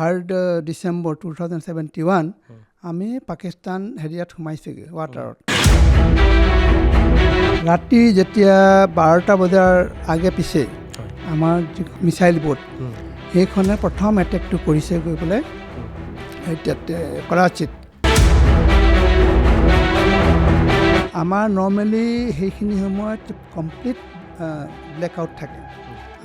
3rd December 2071 আমি পাকিস্তান হেৰিয়াত সোমাইছোগৈ ৱাটাৰত ৰাতি যেতিয়া 12টা বজাৰ আগে পিছে আমাৰ মিছাইল বোট সেইখনে প্ৰথম এটেকটো কৰিছে গৈ পেলাই কৰাচিত আমাৰ নৰ্মেলি সেইখিনি সময়ত কমপ্লিট ব্লেক আউট থাকে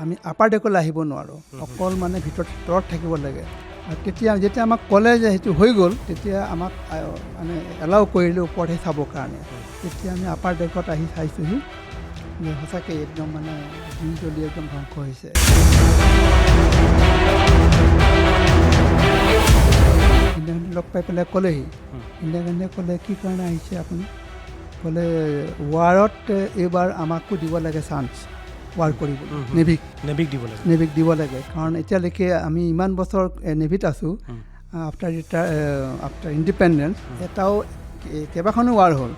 আমি আপাৰ ডেকলৈ আহিব নোৱাৰোঁ অকল মানে ভিতৰত থাকিব লাগে আৰু তেতিয়া যেতিয়া আমাক ক'লে যে সেইটো হৈ গ'ল তেতিয়া আমাক মানে এলাউ কৰিলে ওপৰতহে চাবৰ কাৰণে তেতিয়া আমি আপাৰ ডেকত আহি চাইছোঁহি যে সঁচাকৈ একদম মানে জুই জ্বলি একদম ধ্বংস হৈছে ইণ্ডিয়া গান্ধী লগ পাই পেলাই ক'লেহি ইণ্ডিয়া গান্ধীয়ে ক'লে কি কাৰণে আহিছে আপুনি ক'লে ৱাৰত এইবাৰ আমাকো দিব লাগে চান্স ৱাৰ কৰিব নেভিক দিব লাগে কাৰণ এতিয়ালৈকে আমি ইমান বছৰ নেভিত আছোঁ আফটাৰ ইণ্ডিপেণ্ডেঞ্চ এটাও কেইবাখনো ৱাৰ হ'ল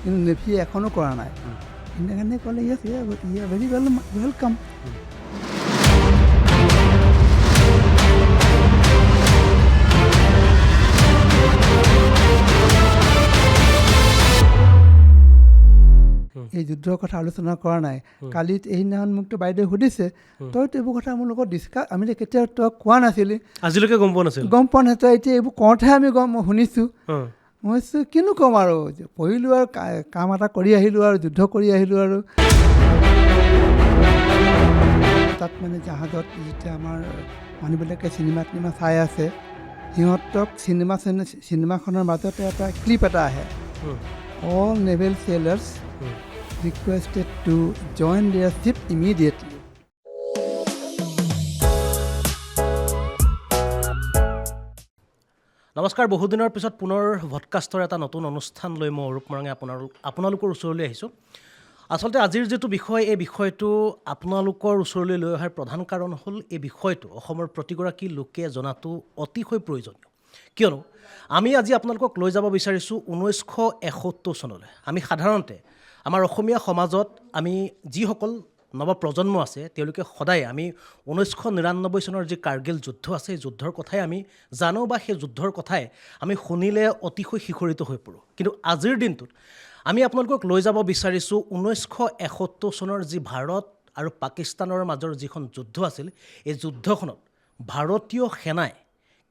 কিন্তু নেভি এখনো কৰা নাই ইণ্ডিয়া গান্ধীয়ে ক'লে ইয়েছ ভেৰি ৱেলকাম এই যুদ্ধৰ কথা আলোচনা কৰা নাই কালি এইদিনাখন মোকতো বাইদেৱে সুধিছে তইতো এইবোৰ কথা মোৰ লগত আমি কেতিয়াও তই কোৱা নাছিলি আজিলৈকে গম পোৱা নাই তই এতিয়া এইবোৰ কওঁতেহে আমি শুনিছোঁ মই কৈছোঁ কিনো ক'ম আৰু পঢ়িলোঁ আৰু কাম এটা কৰি আহিলোঁ আৰু যুদ্ধ কৰি আহিলোঁ আৰু তাত মানে জাহাজত যেতিয়া আমাৰ মানুহবিলাকে চিনেমা চাই আছে সিহঁতক চিনেমাখনৰ মাজতে এটা ক্লিপ এটা আহে all naval sailors requested to join their ship immediately. নমস্কাৰ বহুদিনৰ পিছত পুনৰ ভডকাষ্টৰ এটা নতুন অনুষ্ঠান লৈ মই অৰূপ মৰাঙে আপোনালোকৰ ওচৰলৈ আহিছোঁ আচলতে আজিৰ যিটো বিষয় এই বিষয়টো আপোনালোকৰ ওচৰলৈ লৈ অহাৰ প্ৰধান কাৰণ হ'ল এই বিষয়টো অসমৰ প্ৰতিগৰাকী লোকে জনাটো অতিশয় প্ৰয়োজনীয় কিয়নো আমি আজি আপোনালোকক লৈ যাব বিচাৰিছোঁ 1971 চনলৈ আমি সাধাৰণতে আমাৰ অসমীয়া সমাজত আমি যিসকল নৱপ্ৰজন্ম আছে তেওঁলোকে সদায় আমি 1999 চনৰ যি কাৰ্গিল যুদ্ধ আছে সেই যুদ্ধৰ কথাই আমি জানো বা সেই যুদ্ধৰ কথাই আমি শুনিলে অতিশয় শিহৰিত হৈ পৰোঁ কিন্তু আজিৰ দিনটোত আমি আপোনালোকক লৈ যাব বিচাৰিছোঁ 1971 চনৰ যি ভাৰত আৰু পাকিস্তানৰ মাজৰ যিখন যুদ্ধ আছিল এই যুদ্ধখনত ভাৰতীয় সেনাই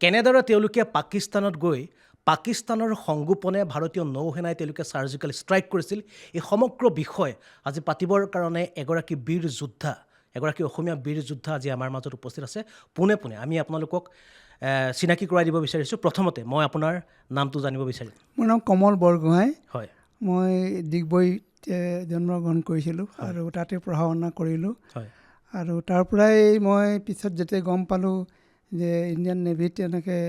কেনেদৰে তেওঁলোকে পাকিস্তানত গৈ পাকিস্তানৰ সংগোপনে ভাৰতীয় নৌসেনাই তেওঁলোকে চাৰ্জিকেল ষ্ট্ৰাইক কৰিছিল এই সমগ্ৰ বিষয় আজি পাতিবৰ কাৰণে এগৰাকী এগৰাকী অসমীয়া বীৰ যোদ্ধা আজি আমাৰ মাজত উপস্থিত আছে পোনে আমি আপোনালোকক চিনাকি কৰাই দিব বিচাৰিছোঁ প্ৰথমতে মই আপোনাৰ নামটো জানিব বিচাৰিম মোৰ নাম কমল বৰগোহাঁই হয় মই ডিগবৈত জন্মগ্ৰহণ কৰিছিলোঁ আৰু তাতে পঢ়া শুনা কৰিলোঁ আৰু তাৰ পৰাই মই পিছত যেতিয়া গম পালোঁ যে ইণ্ডিয়ান নেভিত এনেকৈ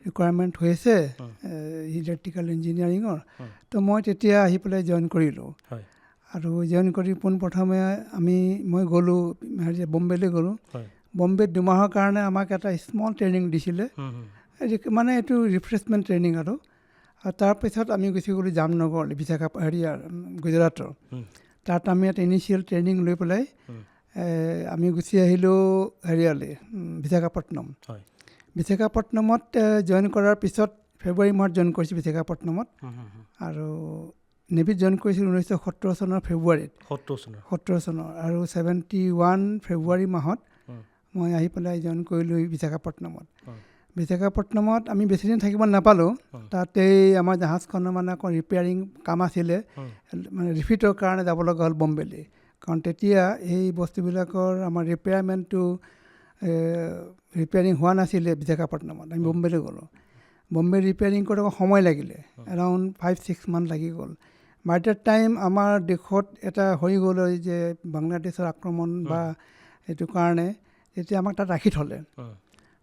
ৰিকুৱাৰমেণ্ট হৈছে ইলেক্ট্ৰিকেল ইঞ্জিনিয়াৰিঙৰ তো মই তেতিয়া আহি পেলাই জইন কৰিলোঁ আৰু জইন কৰি পোনপ্ৰথমে মই গ'লোঁ বম্বেলৈ গ'লোঁ বম্বেত 2 মাহৰ কাৰণে আমাক এটা স্মল ট্ৰেইনিং দিছিলে মানে এইটো ৰিফ্ৰেছমেণ্ট ট্ৰেইনিং আৰু তাৰপিছত আমি গুচি গ'লোঁ জামনগৰ গুজৰাটৰ তাত আমি এটা ইনিচিয়েল ট্ৰেইনিং লৈ পেলাই আমি গুচি আহিলোঁ বিশাখাপট্টনমত জইন কৰাৰ পিছত ফেব্ৰুৱাৰী মাহত জইন কৰিছোঁ বিশাখাপট্টনমত আৰু নেভিত জইন কৰিছিলোঁ 1970 চনৰ ফেব্ৰুৱাৰীত 70 চনৰ আৰু 71 ফেব্ৰুৱাৰী মাহত মই আহি পেলাই জইন কৰিলোঁ বিশাখাপট্টনমত আমি বেছিদিন থাকিব নাপালোঁ তাতেই আমাৰ জাহাজখনৰ মানে আকৌ ৰিপেয়াৰিং কাম আছিলে মানে ৰিফিটৰ কাৰণে যাব লগা হ'ল বম্বেলৈ কাৰণ তেতিয়া এই বস্তুবিলাকৰ আমাৰ ৰিপেয়াৰিং হোৱা নাছিলে বিশাখাপট্টনমত আমি বম্বেলৈ গ'লোঁ বম্বে ৰিপেয়াৰিং কৰোঁতে সময় লাগিলে এৰাউণ্ড 5-6 মান্থ লাগি গ'ল বাই দ্যাট টাইম আমাৰ দেশত এটা হৈ গ'ল যে বাংলাদেশৰ আক্ৰমণ বা এইটো কাৰণে তেতিয়া আমাক তাত ৰাখি থ'লে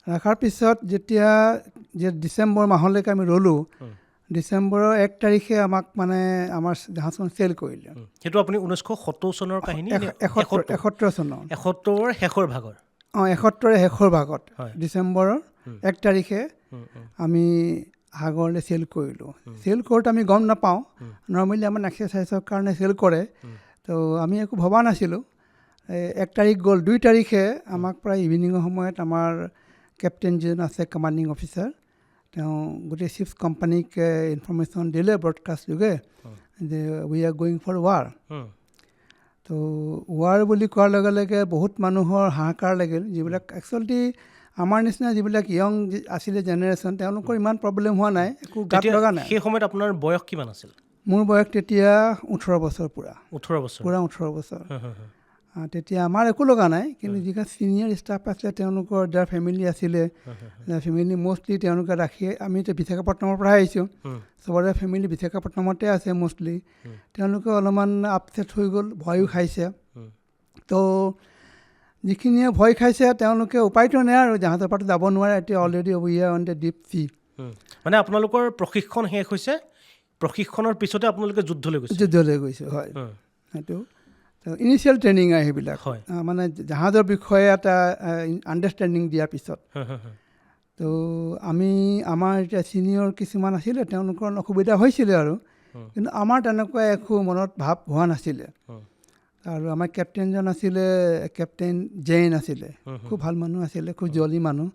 ৰখাৰ পিছত যেতিয়া ডিচেম্বৰ মাহলৈকে আমি ৰ'লোঁ ডিচেম্বৰৰ 1 তাৰিখে আমাক মানে আমাৰ জাহাজখন চেল কৰিলে সেইটো আপুনি 1970 চনৰ কাহিনী 71 চনৰ 71ৰ শেষৰ ভাগৰ 71ৰ শেষৰ ভাগত ডিচেম্বৰৰ 1 তাৰিখে আমি সাগৰলৈ চেল কৰিলোঁ চেল কৰোঁতে আমি গম নাপাওঁ নৰ্মেলি আমাৰ এক্সাৰচাইজৰ কাৰণে চেল কৰে তো আমি একো ভবা নাছিলোঁ 1 তাৰিখ গ'ল 2 তাৰিখে আমাক প্ৰায় ইভিনিঙৰ সময়ত আমাৰ কেপ্টেইন যিজন আছে কমাণ্ডিং অফিচাৰ, তেওঁ গোটেই চিপছ কোম্পানীক ইনফৰ্মেশ্যন দিলে ব্ৰডকাষ্ট যোগে যে we are going for war. তো ৱাৰ বুলি কোৱাৰ লগে লগে বহুত মানুহৰ হাহাকাৰ লাগিল, যিবিলাক একচুৱেলি আমাৰ নিচিনা যিবিলাক য়ং আছিলে জেনেৰেশ্যন, তেওঁলোকৰ ইমান প্ৰব্লেম হোৱা নাই, একো গাত লগা নাই। সেই সময়ত আপোনাৰ বয়স কিমান আছিল? মোৰ বয়স তেতিয়া 18 বছৰ পূৰা 18 বছৰ। তেতিয়া আমাৰ একো লগা নাই, কিন্তু যিবিলাক ছিনিয়ৰ ষ্টাফ আছিলে তেওঁলোকৰ যাৰ ফেমিলি আছিলে, ফেমিলি মষ্টলি তেওঁলোকে ৰাখি, আমি এতিয়া বিশাখাপট্টনমৰ পৰা আহিছোঁ, চবৰে ফেমিলি বিশাখাপট্টনমতে আছে মষ্টলি, তেওঁলোকে অলপমান আপছেট হৈ গ'ল, ভয়ো খাইছে। তো যিখিনিয়ে ভয় খাইছে তেওঁলোকে উপায়টো নাই আৰু, জাহাজৰ পৰা যাব নোৱাৰে, এতিয়া already we are on the deep C. মানে আপোনালোকৰ প্ৰশিক্ষণ শেষ হৈছে, প্ৰশিক্ষণৰ পিছতে আপোনালোকে যুদ্ধলৈ গৈছোঁ, হয়। সেইটো ইনিচিয়েল ট্ৰেইনিং আৰু সেইবিলাক, মানে জাহাজৰ বিষয়ে এটা আণ্ডাৰষ্টেণ্ডিং দিয়াৰ পিছত। তো আমাৰ এতিয়া ছিনিয়ৰ কিছুমান আছিলে, তেওঁলোকৰ অসুবিধা হৈছিলে আৰু, কিন্তু আমাৰ তেনেকুৱা একো মনত ভাৱ হোৱা নাছিলে। আৰু আমাৰ কেপ্টেইনজন আছিলে কেপ্টেইন জেইন আছিলে, খুব ভাল মানুহ আছিলে, খুব জলি মানুহ।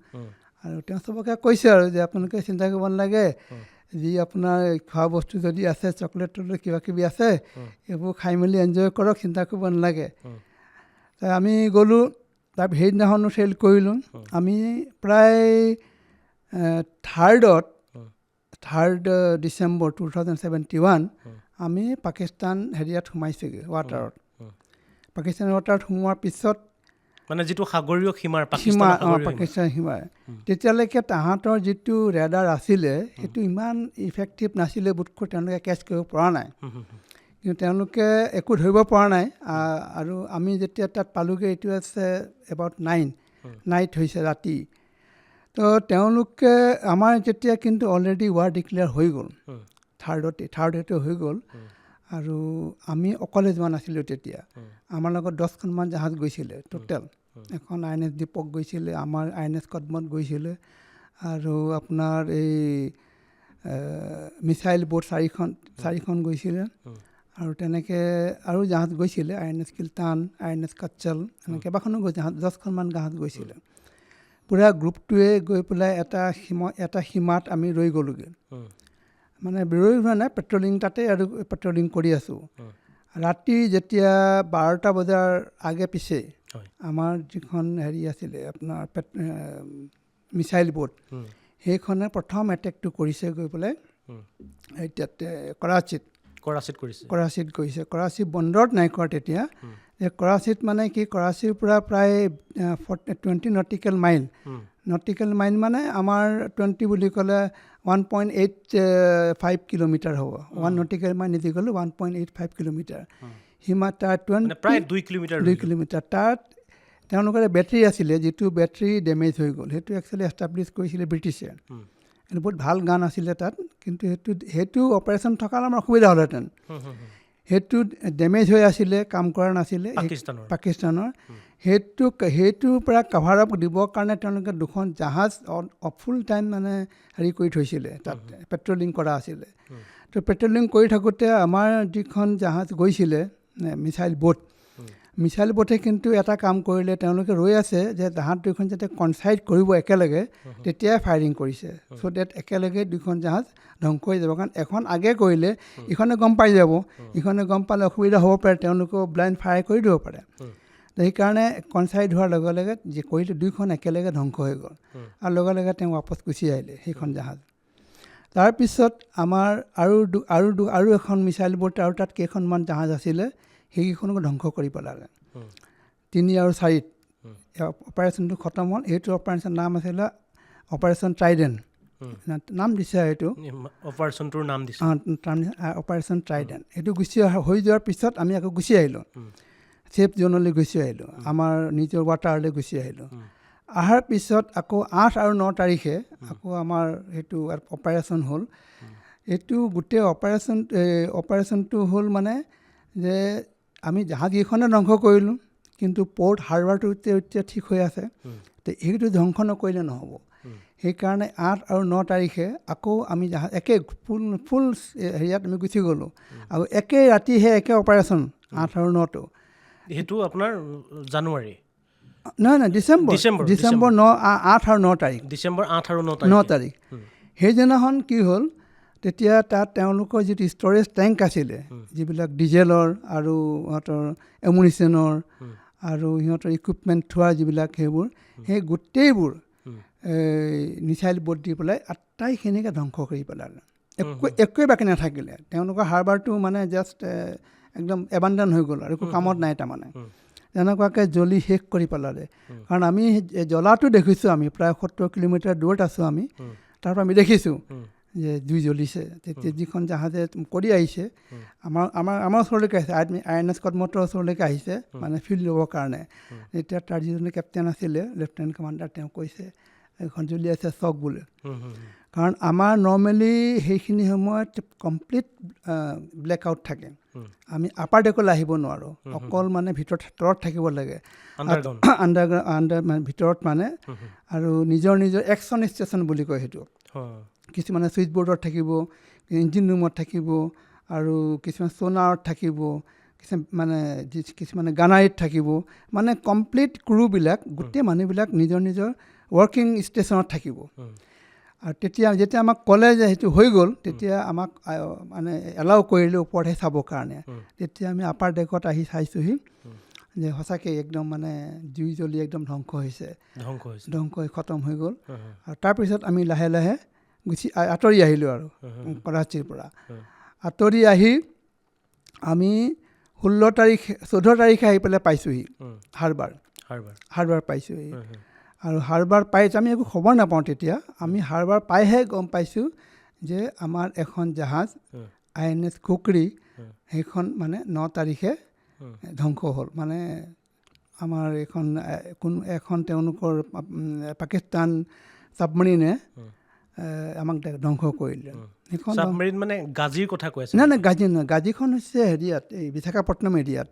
আৰু তেওঁ চবকে কৈছে আৰু যে আপোনালোকে চিন্তা কৰিব নালাগে, যি আপোনাৰ খোৱা বস্তু যদি আছে, চকলেট টকলেট কিবা কিবি আছে, এইবোৰ খাই মেলি এনজয় কৰক, চিন্তা কৰিব নালাগে। আমি গ'লোঁ, তাৰ সেইদিনাখনো চেল কৰিলোঁ। আমি প্ৰায় 3 ডিচেম্বৰ 2071 আমি পাকিস্তান হেৰিয়াত সোমাইছোগৈ, ৱাটাৰত। পাকিস্তান ৱাটাৰত সোমোৱাৰ পিছত মানে যিটো সাগৰীয় সীমাৰ পাকিস্তান সীমাৰ, তেতিয়ালৈকে তাহাঁতৰ যিটো ৰেডাৰ আছিলে সেইটো ইমান ইফেক্টিভ নাছিলে, বোধকৰো তেওঁলোকে কেচ কৰিব পৰা নাই, কিন্তু তেওঁলোকে একো ধৰিব পৰা নাই। আৰু আমি যেতিয়া তাত পালোগৈ, এইটো আছে এবাউট 9 নাইট হৈছে, ৰাতি। তো তেওঁলোকে আমাৰ যেতিয়া কিন্তু অলৰেডি ৱাৰ ডিক্লেয়াৰ হৈ গ'ল, থাৰ্ডতে হৈ গ'ল। আৰু আমি অকলে যোৱা নাছিলোঁ তেতিয়া, আমাৰ লগত 10খনমান জাহাজ গৈছিলে টোটেল। এখন INS দীপক গৈছিলে, আমাৰ INS কদমত গৈছিলে, আৰু আপোনাৰ এই মিছাইল বোট 4খন গৈছিলে, আৰু তেনেকৈ আৰু জাহাজ গৈছিলে, INS কিলতান, INS কাচ্চল, এনেকৈ কেইবাখনো জাহাজ, 10খনমান জাহাজ গৈছিলে। পূৰা গ্ৰুপটোৱে গৈ পেলাই এটা সীমাত আমি ৰৈ গ'লোগৈ, মানে ৰৈ হোৱা নাই, পেট্ৰলিং তাতে আৰু পেট্ৰলিং কৰি আছোঁ। ৰাতি যেতিয়া 12টা বজাৰ আগে পিছে আমাৰ যিখন হেৰি আছিলে আপোনাৰ মিছাইল বোট, সেইখনে প্ৰথম এটেকটো কৰিছে গৈ পেলাই তাতে কৰাচীত কৰিছে। কৰাচী বন্দৰত নাই কৰা তেতিয়া। কৰাচীত মানে কি, কৰাচীৰ পৰা প্ৰায় 20 নটিকেল মাইল মানে আমাৰ 20 বুলি ক'লে 1.85 কিলোমিটাৰ হ'ব। 1 নটিকেল মাইল নিদি গ'লোঁ 1.85 কিলোমিটাৰ। সীমা তাৰ 2 কিলোমিটাৰ। তাত তেওঁলোকৰ বেটাৰী আছিলে, যিটো বেটাৰী ডেমেজ হৈ গ'ল, সেইটো একচুৱেলি এষ্টাব্লিছ কৰিছিলে ব্ৰিটিছে। বহুত ভাল গান আছিলে তাত, কিন্তু সেইটো অপাৰেশ্যন থকাৰ আমাৰ অসুবিধা হ'লহেঁতেন। সেইটো ডেমেজ হৈ আছিলে, কাম কৰা নাছিলে পাকিস্তানৰ। সেইটোৰ পৰা কাভাৰ আপ দিবৰ কাৰণে তেওঁলোকে 2খন জাহাজ ফুল টাইম মানে হেৰি কৰি থৈছিলে, তাত পেট্ৰলিং কৰা আছিলে। তো পেট্ৰলিং কৰি থাকোঁতে আমাৰ যিখন জাহাজ গৈছিলে মিছাইল বোটে কিন্তু এটা কাম কৰিলে, তেওঁলোকে ৰৈ আছে যে জাহাজ 2খন যাতে কনচাইড কৰিব একেলগে, তেতিয়াই ফায়াৰিং কৰিছে। চ' ডেট একেলগে 2খন জাহাজ ধ্বংস হৈ যাব, কাৰণ এখন আগে কৰিলে ইখনে গম পাই যাব, ইখনে গম পালে অসুবিধা হ'ব পাৰে, তেওঁলোকেও ব্লাইণ্ড ফায়াৰ কৰি দিব পাৰে। সেইকাৰণে কনচাইড হোৱাৰ লগে লগে যে কৰিলে 2খন একেলগে ধ্বংস হৈ গ'ল, আৰু লগে লগে তেওঁ ৱাপছ গুচি আহিলে সেইখন জাহাজ। তাৰপিছত আমাৰ আৰু এখন মিছাইল বোট, আৰু তাত কেইখনমান জাহাজ আছিলে, সেইকেইখনকো ধ্বংস কৰি পেলালে। 3 আৰু 4 অপাৰেশ্যনটো খতম হ'ল। সেইটো অপাৰেশ্যন নাম আছিলে অপাৰেশ্যন ট্ৰাইডেণ্ট, নাম দিছে সেইটো অপাৰেশ্যনটোৰ নাম দিছে অপাৰেশ্যন ট্ৰাইডেণ্ট। সেইটো হৈ যোৱাৰ পিছত আমি আকৌ গুচি আহিলোঁ, ছেফ জ'নলৈ গুচি আহিলোঁ, আমাৰ নিজৰ ৱাটাৰলৈ গুচি আহিলোঁ। অহাৰ পিছত আকৌ 8 আৰু 9 তাৰিখে আকৌ আমাৰ সেইটো অপাৰেশ্যন হ'ল। এইটো গোটেই অপাৰেশ্যনটো হ'ল মানে যে আমি জাহাজকেইখনে ধ্বংস কৰিলোঁ, কিন্তু পৰ্ট হাৰ্বাৰটো এতিয়া ঠিক হৈ আছে, তো সেইটো ধ্বংস নকৰিলে নহ'ব। সেইকাৰণে 8 আৰু 9 তাৰিখে আকৌ আমি জাহাজ ফুল হেৰিয়াত আমি গুচি গ'লোঁ, আৰু একে অপাৰেশ্যন 8 আৰু 9টো। সেইটো আপোনাৰ জানুৱাৰী নহয় ডিচেম্বৰ 8 আৰু 9 তাৰিখ ডিচেম্বৰ 8 আৰু 9 তাৰিখ সেইদিনাখন কি হ'ল তেতিয়া তাত তেওঁলোকৰ যিটো ষ্ট'ৰেজ টেংক আছিলে যিবিলাক ডিজেলৰ আৰু সিহঁতৰ এমুনিশ্যনৰ আৰু সিহঁতৰ ইকুইপমেণ্ট থোৱা যিবিলাক সেইবোৰ সেই গোটেইবোৰ মিছাইল বোট দি পেলাই আটাইখিনিকে ধ্বংস কৰি পেলালে একোৱেই বাকী নাথাকিলে তেওঁলোকৰ হাৰ্বাৰটো মানে জাষ্ট একদম এবাণ্ডন হৈ গ'ল আৰু একো কামত নাই তাৰমানে তেনেকুৱাকৈ জ্বলি শেষ কৰি পেলালে কাৰণ আমি জ্বলাটো দেখিছোঁ আমি প্ৰায় 70 কিলোমিটাৰ দূৰত আছোঁ আমি তাৰপৰা আমি দেখিছোঁ যে জুই জ্বলিছে তেতিয়া যিখন জাহাজে কৰি আহিছে আমাৰ ওচৰলৈকে আহিছে INS কদমতৰ ওচৰলৈকে আহিছে মানে ফিল্ড ল'বৰ কাৰণে এতিয়া তাৰ যিজনে কেপ্টেইন আছিলে লেফটেনেণ্ট কমাণ্ডাৰ তেওঁ কৈছে এইখন জ্বলি আছে চক বোলে কাৰণ আমাৰ নৰ্মেলি সেইখিনি সময়ত কমপ্লিট ব্লেক আউট থাকে আমি আপাৰ ডেকলৈ আহিব নোৱাৰোঁ অকল মানে তলত থাকিব লাগে আণ্ডাৰ ভিতৰত মানে আৰু নিজৰ একশ্যন ষ্টেচন বুলি কয় সেইটো কিছুমানে ছুইচ বৰ্ডত থাকিব ইঞ্জিন ৰুমত থাকিব আৰু কিছুমান সোনাৰত থাকিব কিছুমানে গানাৰীত থাকিব মানে কমপ্লিট ক্ৰুবিলাক গোটেই মানুহবিলাক নিজৰ ৱৰ্কিং ষ্টেচনত থাকিব আৰু যেতিয়া আমাক ক'লে যে সেইটো হৈ গ'ল তেতিয়া আমাক মানে এলাউ কৰিলে ওপৰতহে চাবৰ কাৰণে তেতিয়া আমি আপাৰ ডেকত আহি চাইছোঁহি যে সঁচাকৈ একদম মানে জুই জ্বলি একদম ধ্বংস হৈ খতম হৈ গ'ল আৰু তাৰপিছত আমি লাহে লাহে আঁতৰি আহিলোঁ আৰু কৰাচীৰ পৰা আঁতৰি আহি আমি 14 তাৰিখে আহি পেলাই পাইছোঁহি হাৰ্বাৰ পাইছোঁহি আৰু হাৰ্বাৰ পাই আমি একো খবৰ নাপাওঁ তেতিয়া আমি হাৰ্বাৰ পাইহে গম পাইছোঁ যে আমাৰ এখন জাহাজ INS খুকৰী সেইখন মানে 9 তাৰিখে ধ্বংস হ'ল মানে আমাৰ এখন তেওঁলোকৰ পাকিস্তান ছাবমেৰিনে আমাক ধ্বংস কৰিলে সেইখন ছাবমেৰিন মানে গাজীৰ কথা কৈ আছে নাই গাজী নহয় গাজীখন হৈছে হেৰিয়াত এই বিশাখাপট্টনম এৰিয়াত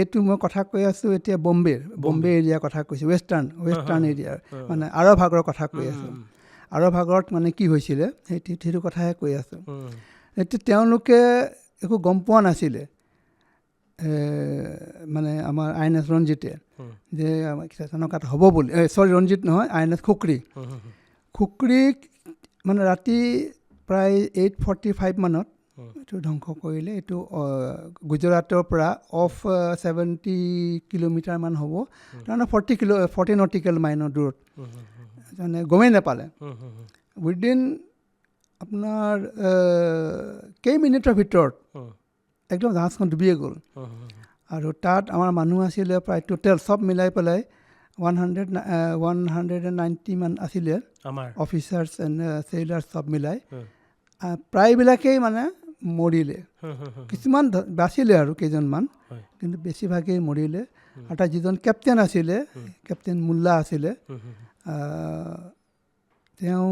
এইটো মই কথা কৈ আছোঁ এতিয়া বম্বে এৰিয়াৰ কথা কৈছোঁ ৱেষ্টাৰ্ণ এৰিয়াৰ মানে আৰৱ সাগৰৰ কথা কৈ আছোঁ আৰৱ সাগৰত মানে কি হৈছিলে সেইটো কথাহে কৈ আছোঁ এতিয়া তেওঁলোকে একো গম পোৱা নাছিলে মানে আমাৰ INS ৰঞ্জিতে যে তেনেকুৱাত হ'ব বুলি ৰঞ্জিত নহয় INS খুকৰীক মানে ৰাতি প্ৰায় 8:45 মানত এইটো ধ্বংস কৰিলে এইটো গুজৰাটৰ পৰা 70 কিলোমিটাৰমান হ'ব তাৰমানে 40 নটিকেল মাইলৰ দূৰত মানে গমেই নাপালে উইদিন আপোনাৰ কেইমিনিটৰ ভিতৰত একদম জাহাজখন ডুবিয়ে গ'ল আৰু তাত আমাৰ মানুহ আছিলে প্ৰায় টোটেল চব মিলাই পেলাই 190 মান আছিলে অফিচাৰ্ছ এণ্ড চেইলাৰ্ছ চব মিলাই প্ৰায়বিলাকেই মানে মৰিলে কিছুমান বাচিলে আৰু কেইজনমান কিন্তু বেছিভাগেই মৰিলে আৰু তাৰ যিজন কেপ্টেইন আছিলে কেপ্টেইন মোল্লা আছিলে তেওঁ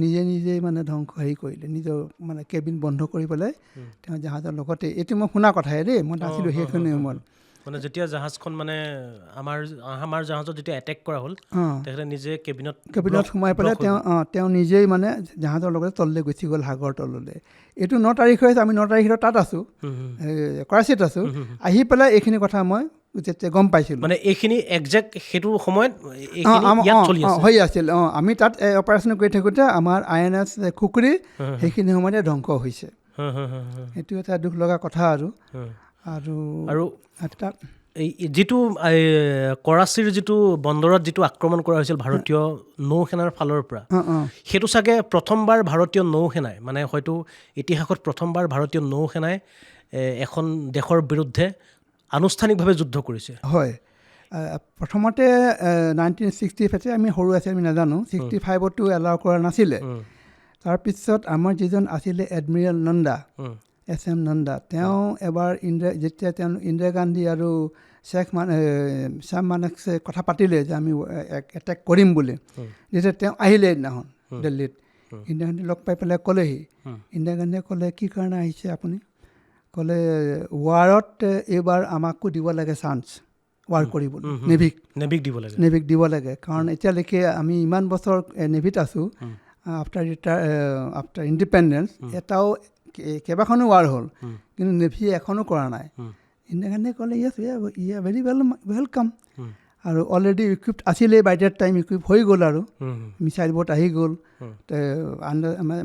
নিজে মানে ধ্বংস কৰিলে নিজৰ মানে কেবিন বন্ধ কৰি পেলাই তেওঁ জাহাজৰ লগতে এইটো মই শুনা কথাহে দেই মই নাছিলোঁ সেইখিনি সময়ত মানে যেতিয়া জাহাজখন মানে আমাৰ জাহাজত যেতিয়া এটেক কৰা হ'ল তেখেতে নিজে কেবিনত সোমাই পেলাই তেওঁ নিজেই মানে জাহাজৰ লগতে তললৈ গুচি গ'ল সাগৰ তললৈ এইটো 9 তাৰিখ হৈছে আমি 9 তাৰিখৰ তাত আছোঁ কৰাচীত আছোঁ আহি পেলাই এইখিনি কথা মই যেতিয়া গম পাইছিলোঁ মানে এইখিনি একজেক্ট সেইটো সময়ত হৈ আছিল আমি তাত অপাৰেশ্যন কৰি থাকোঁতে আমাৰ INS খুকৰী সেইখিনি সময়তে ধ্বংস হৈছে সেইটো এটা দুখ লগা কথা আৰু এই যিটো কৰাচীৰ যিটো বন্দৰত যিটো আক্ৰমণ কৰা হৈছিল ভাৰতীয় নৌসেনাৰ ফালৰ পৰা সেইটো চাগে প্ৰথমবাৰ ভাৰতীয় নৌসেনাই মানে হয়তো ইতিহাসত প্ৰথমবাৰ ভাৰতীয় নৌসেনাই এখন দেশৰ বিৰুদ্ধে আনুষ্ঠানিকভাৱে যুদ্ধ কৰিছে হয় প্ৰথমতে 1965 আমি সৰু আছিলোঁ আমি নাজানো 65তো এলাউ কৰা নাছিলে তাৰপিছত আমাৰ যিজন আছিলে এডমিৰেল নন্দা SM নন্দা তেওঁ এবাৰ যেতিয়া তেওঁ ইন্দিৰা গান্ধী আৰু শ্বাহ মানেকছে কথা পাতিলে যে আমি এটেক কৰিম বুলি যেতিয়া তেওঁ আহিলে সেইদিনাখন দিল্লীত ইন্দিৰা গান্ধী লগ পাই পেলাই ক'লেহি ইন্দিৰা গান্ধীয়ে ক'লে কি কাৰণে আহিছে আপুনি ক'লে ৱাৰত এইবাৰ আমাকো দিব লাগে চান্স ৱাৰ কৰিবলৈ নেভিক দিব লাগে কাৰণ এতিয়ালৈকে আমি ইমান বছৰ নেভিত আছোঁ আফটাৰ ইণ্ডিপেণ্ডেঞ্চ এটাও কেইবাখনো ৱাৰ হ'ল কিন্তু নেভিয়ে এখনো কৰা নাই ইন্দিৰা গান্ধীয়ে ক'লে ইয়েছ ভেৰি ৱেলকাম আৰু অলৰেডি ইকুইপড আছিলেই বাই ডেট টাইম ইকুইপ হৈ গ'ল আৰু মিছাইল ব'ট আহি গ'ল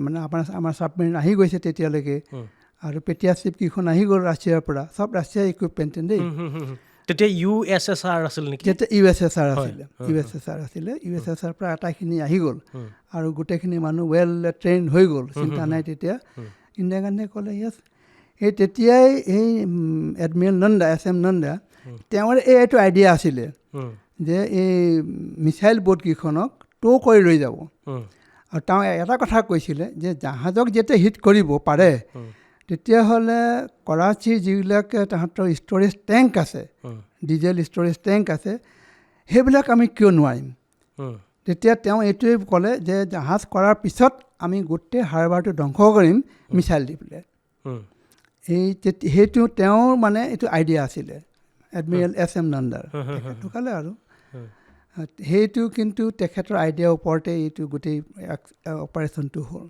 মানে আমাৰ ছাবমেৰিন আহি গৈছে তেতিয়ালৈকে আৰু পেটিয়াশ্বিপ কেইখন আহি গ'ল ৰাছিয়াৰ পৰা চব ৰাছিয়াৰ ইকুইপমেণ্ট দেই তেতিয়া USSR আছিল নেকি তেতিয়া USSR আছিলে USSR পৰা আটাইখিনি আহি গ'ল আৰু গোটেইখিনি মানুহ ৱেল ট্ৰেইন হৈ গ'ল চিন্তা নাই তেতিয়া ইন্দিৰা গান্ধীয়ে ক'লে য়েছ এই তেতিয়াই এই এডমিৰেল নন্দা SM নন্দা তেওঁৰ এইটো আইডিয়া আছিলে যে এই মিছাইল ব'টকেইখনক টো কৰি লৈ যাব আৰু তেওঁ এটা কথা কৈছিলে যে জাহাজক যেতিয়া হিট কৰিব পাৰে তেতিয়াহ'লে কৰাচীৰ যিবিলাক তাহাঁতৰ ষ্ট'ৰেজ টেংক আছে ডিজেল ষ্ট'ৰেজ টেংক আছে সেইবিলাক আমি কিয় নোৱাৰিম তেতিয়া তেওঁ এইটোৱে ক'লে যে জাহাজ কৰাৰ পিছত আমি গোটেই হাৰ্বাৰটো ধ্বংস কৰিম মিছাইল দি পেলাই সেইটো তেওঁৰ মানে এইটো আইডিয়া আছিলে এডমিৰেল SM নন্দাৰ ঢুকালে আৰু সেইটো কিন্তু তেখেতৰ আইডিয়াৰ ওপৰতে এইটো গোটেই অপাৰেশ্যনটো হ'ল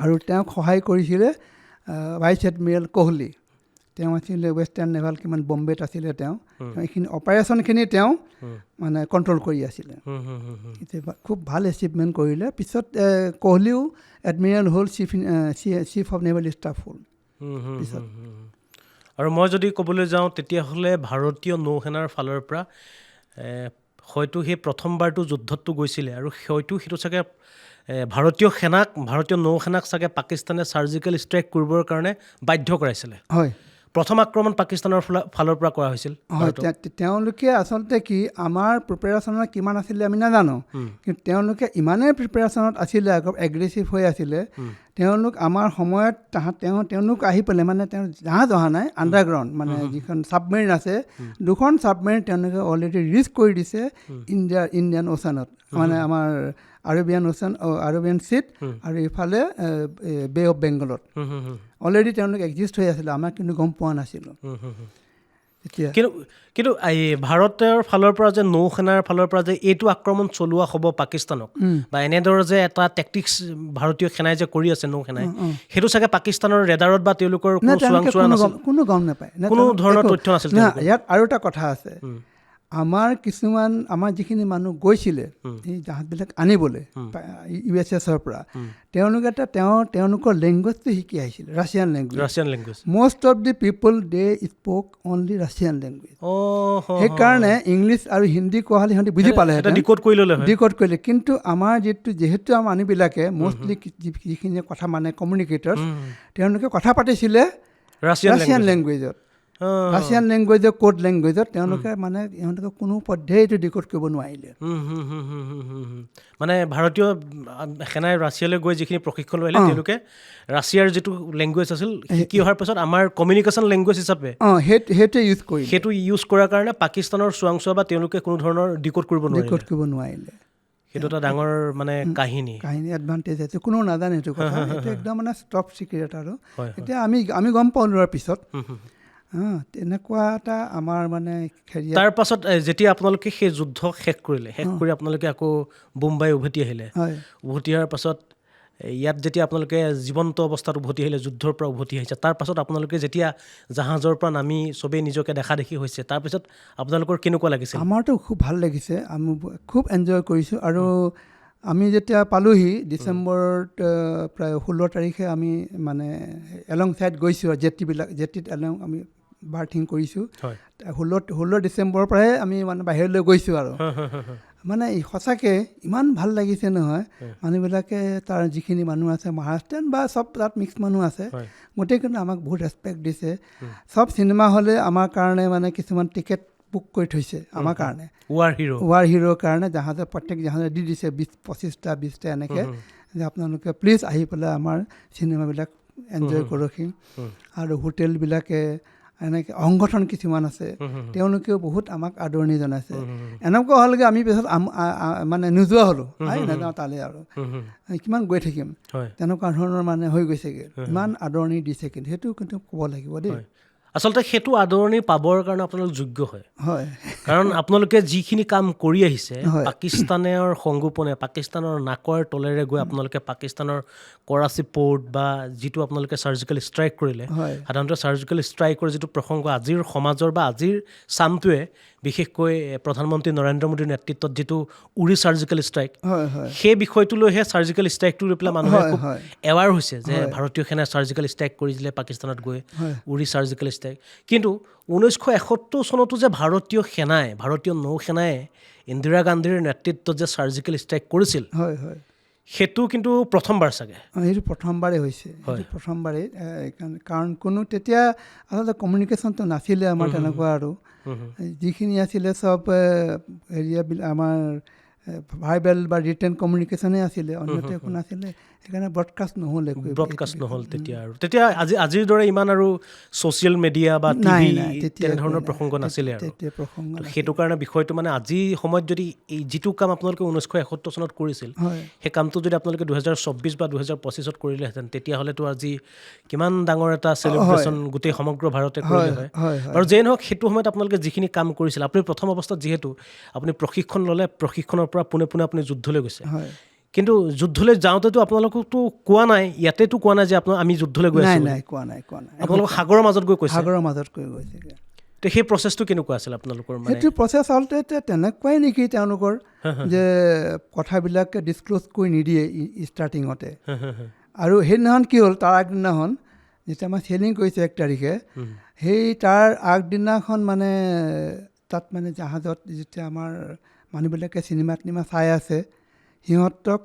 আৰু তেওঁক সহায় কৰিছিলে ভাইচ এডমিৰেল কোহলি তেওঁ আছিলে ৱেষ্টাৰ্ণ নেভাল কিমান বম্বেত আছিলে তেওঁ এইখিনি অপাৰেশ্যনখিনি তেওঁ মানে কণ্ট্ৰল কৰি আছিলে খুব ভাল এচিভমেণ্ট কৰিলে পিছত কোহলিও এডমিৰেল হ'ল চিফ অফ নেভেল ষ্টাফ হ'ল পিছত আৰু মই যদি ক'বলৈ যাওঁ তেতিয়াহ'লে ভাৰতীয় নৌসেনাৰ ফালৰ পৰা হয়তো সেই প্ৰথমবাৰটো যুদ্ধতটো গৈছিলে আৰু হয়তো সেইটো চাগে ভাৰতীয় নৌসেনাক চাগে পাকিস্তানে চাৰ্জিকেল ষ্ট্ৰাইক কৰিবৰ কাৰণে বাধ্য কৰাইছিলে হয় প্ৰথম আক্ৰমণ পাকিস্তানৰ ফালৰ পৰা কৰা হৈছিল হয় তেওঁলোকে আচলতে কি আমাৰ প্ৰিপেৰেশ্যনত কিমান আছিলে আমি নাজানো কিন্তু তেওঁলোকে ইমানেই প্ৰিপেৰেশ্যনত আছিলে এগ্ৰেছিভ হৈ আছিলে তেওঁলোক আমাৰ সময়ত তেওঁলোক আহি পেলাই মানে তেওঁ জাহাজ অহা নাই আণ্ডাৰগ্ৰাউণ্ড মানে যিখন ছাবমেৰিন আছে দুখন ছাবমেৰিন তেওঁলোকে অলৰেডি ৰিচ কৰি দিছে ইণ্ডিয়ান অ'চেনত মানে আমাৰ আৰবিয়ান চিট আৰু ইফালে বে অফ বেংগলত অলৰেডি তেওঁলোক এক্সিষ্ট হৈ আছিলে আমাৰ কিন্তু গম পোৱা নাছিলোঁ এতিয়া কিন্তু ভাৰতৰ ফালৰ পৰা যে নৌসেনাৰ ফালৰ পৰা যে এইটো আক্ৰমণ চলোৱা হ'ব পাকিস্তানক বা এনেদৰে যে এটা টেকটিক্স ভাৰতীয় সেনাই যে কৰি আছে নৌসেনাই সেইটো চাগে পাকিস্তানৰ ৰেডাৰত বা তেওঁলোকৰ কোনো গম নাপায় কোনো ধৰণৰ তথ্য নাছিল ইয়াত আৰু এটা কথা আছে আমাৰ যিখিনি মানুহ গৈছিলে এই জাহাজবিলাক আনিবলৈ USSৰ পৰা তেওঁলোকৰ লেংগুৱেজটো শিকি আহিছিলে Russian language most of the people they spoke only Russian language সেইকাৰণে ইংলিছ আৰু হিন্দী কোৱা হ'লে সিহঁতি বুজি পালে ডিক'ড কৰিলে কিন্তু আমাৰ যিহেতু আমাৰ মানুহবিলাকে মষ্টলি যিখিনি কথা মানে কমিউনিকেটৰ্ছ তেওঁলোকে কথা পাতিছিলে ৰাছিয়ান লেংগুৱেজত ৰাছিয়ান লেংগুৱেজৰ কোড লেংগুৱেজত তেওঁলোকে কোনো পধ্যেই এইটো ডিক'ড কৰিব নোৱাৰিলে মানে ভাৰতীয় সেনাই ৰাছিয়ালৈ গৈ যিখিনি প্ৰশিক্ষণ ল'লে তেওঁলোকে ৰাছিয়াৰ যিটো লেংগুৱেজ আছিল শিকি অহাৰ পাছত আমাৰ কমিউনিকেশ্যন লেংগুৱেজ হিচাপে সেইটো ইউজ কৰাৰ কাৰণে পাকিস্তানৰ চোৱাংচোৱা বা তেওঁলোকে কোনো ধৰণৰ ডিক'ড কৰিব নোৱাৰিলে সেইটো এটা ডাঙৰ মানে কাহিনী এডভান্টেজ আছে কোনো নাজানে এইটো কথা এইটো একদম মানে টপ চিক্ৰেট আৰু এতিয়া আমি গম পাওঁ লোৱাৰ পিছত তেনেকুৱা এটা আমাৰ মানে তাৰ পাছত যেতিয়া আপোনালোকে সেই যুদ্ধ শেষ কৰি আপোনালোকে আকৌ বোম্বাই উভতি আহিলে উভতি অহাৰ পাছত ইয়াত যেতিয়া আপোনালোকে জীৱন্ত অৱস্থাত উভতি আহিলে যুদ্ধৰ পৰা উভতি আহিছে তাৰ পাছত আপোনালোকে যেতিয়া জাহাজৰ পৰা নামি চবেই নিজকে দেখা দেখি হৈছে তাৰপিছত আপোনালোকৰ কেনেকুৱা লাগিছে আমাৰতো খুব ভাল লাগিছে আমি খুব এনজয় কৰিছোঁ আৰু আমি যেতিয়া পালোহি ডিচেম্বৰত প্ৰায় 16 তাৰিখে আমি মানে এলং ছাইড গৈছোঁ আৰু জেটিত এলং আমি বাৰ্থিং কৰিছোঁ 16 ডিচেম্বৰৰ পৰাই আমি মানে বাহিৰলৈ গৈছোঁ আৰু মানে সঁচাকৈ ইমান ভাল লাগিছে নহয় মানুহবিলাকে তাৰ যিখিনি মানুহ আছে মহাৰাষ্ট্ৰীয়ান বা চব তাত মিক্স মানুহ আছে গোটেইখিনি আমাক বহুত ৰেচপেক্ট দিছে চব চিনেমা হলে আমাৰ কাৰণে মানে কিছুমান টিকেট বুক কৰি থৈছে আমাৰ কাৰণে ৱাৰ হিৰোৰ কাৰণে প্ৰত্যেক জাহাজে দি দিছে 25-20টা এনেকৈ যে আপোনালোকে প্লিজ আহি পেলাই আমাৰ চিনেমাবিলাক এনজয় কৰকহি আৰু হোটেলবিলাকে এনেকৈ সংগঠন কিছুমান আছে তেওঁলোকেও বহুত আমাক আদৰণি জনাইছে এনেকুৱা হ'লগৈ আমি পিছত মানে নোযোৱা হ'লোঁ নাযাওঁ তালৈ আৰু কিমান গৈ থাকিম তেনেকুৱা ধৰণৰ মানে হৈ গৈছেগৈ ইমান আদৰণি দিছে কিন্তু সেইটো কিন্তু ক'ব লাগিব দেই আচলতে সেইটো আদৰণি পাবৰ কাৰণে আপোনালোক যোগ্য হয় হয় কাৰণ আপোনালোকে যিখিনি কাম কৰি আহিছে হয়। পাকিস্তানৰ সংগোপনে পাকিস্তানৰ নাকৰ তলেৰে গৈ আপোনালোকে পাকিস্তানৰ কৰাচী পৰ্ট বা যিটো আপোনালোকে চাৰ্জিকেল ষ্ট্ৰাইক কৰিলে হয় সাধাৰণতে চাৰ্জিকেল ষ্ট্ৰাইকৰ যিটো প্ৰসংগ আজিৰ সমাজৰ বা আজিৰ চামটোৱে বিশেষকৈ প্ৰধানমন্ত্ৰী নৰেন্দ্ৰ মোদীৰ নেতৃত্বত যিটো উৰি চাৰ্জিকেল ষ্ট্ৰাইক হয় হয় সেই বিষয়টো লৈহে চাৰ্জিকেল ষ্ট্ৰাইকটো লৈ পেলাই মানুহে হয় খুব হয় এৱাৰ হৈছে যে ভাৰতীয় সেনাই চাৰ্জিকেল ষ্ট্ৰাইক কৰিছিলে পাকিস্তানত গৈ হয় উৰি চাৰ্জিকেল ষ্ট্ৰাইক কিন্তু 1971 চনতো যে ভাৰতীয় সেনাই ভাৰতীয় নৌ সেনাই ইন্দিৰা গান্ধীৰ নেতৃত্বত যে চাৰ্জিকেল ষ্ট্ৰাইক কৰিছিল হয় হয় সেইটো কিন্তু প্ৰথমবাৰ চাগে সেইটো প্ৰথমবাৰেই হৈছে সেইটো প্ৰথমবাৰেই কাৰণ কোনো তেতিয়া আচলতে কমিউনিকেশ্যনটো নাছিলে আমাৰ তেনেকুৱা আৰু যিখিনি আছিলে চব আমাৰ ভাৰ্বেল বা ৰিটেন কমিউনিকেশ্যনেই আছিলে অন্যটো একো নাছিলে সেইকাৰণে ব্ৰডকাষ্ট নহ'লে ব্ৰডকাষ্ট নহ'ল তেতিয়া আৰু তেতিয়া আজিৰ দৰে ইমান আৰু ছ'চিয়েল মিডিয়া বা নাই টিভি নাই তেতিয়া তেনেধৰণৰ প্ৰসংগ নাছিলে আৰু তেতিয়া প্ৰসংগ তো সেইটো কাৰণে বিষয়টো মানে আজি সময়ত যদি এই যিটো কাম আপোনালোকে 1971 চনত কৰিছিল হয় সেই কামটো যদি আপোনালোকে 2024 বা 2025 কৰিলেহেঁতেন তেতিয়াহ'লেতো আজি কিমান ডাঙৰ এটা চেলিব্ৰেশ্যন গোটেই সমগ্ৰ ভাৰতে কৰিলে হয় হয় হয় আৰু যেই নহওক সেইটো সময়ত আপোনালোকে যিখিনি কাম কৰিছিল আপুনি প্ৰথম অৱস্থাত যিহেতু আপুনি প্ৰশিক্ষণ ল'লে প্ৰশিক্ষণৰ পৰা পোনে পোনে আপুনি যুদ্ধলৈ গৈছে হয় কিন্তু যুদ্ধলৈ যাওঁতেতো আপোনালোককতো কোৱা নাই ইয়াতেতো কোৱা নাই যে আমি যুদ্ধলৈ গৈ নাই আছোঁ নাই কোৱা নাই কোৱা নাই আপোনালোক সাগৰৰ মাজত গৈ কৈছে সাগৰৰ মাজত কৈ গৈছে তো সেই প্ৰচেছটো কেনেকুৱা আছিল আপোনালোকৰ মানে সেইটো প্ৰচেছ আচলতে তেনেকুৱাই নেকি তেওঁলোকৰ যে কথাবিলাক ডিছক্ল'জ কৰি নিদিয়ে ষ্টাৰ্টিঙতে আৰু সেইদিনাখন কি হ'ল তাৰ আগদিনাখন যেতিয়া আমাৰ চেলিং কৰিছে 1 তাৰিখে সেই তাৰ আগদিনাখন মানে তাত মানে জাহাজত যেতিয়া আমাৰ মানুহবিলাকে চিনেমা চাই আছে সিহঁতক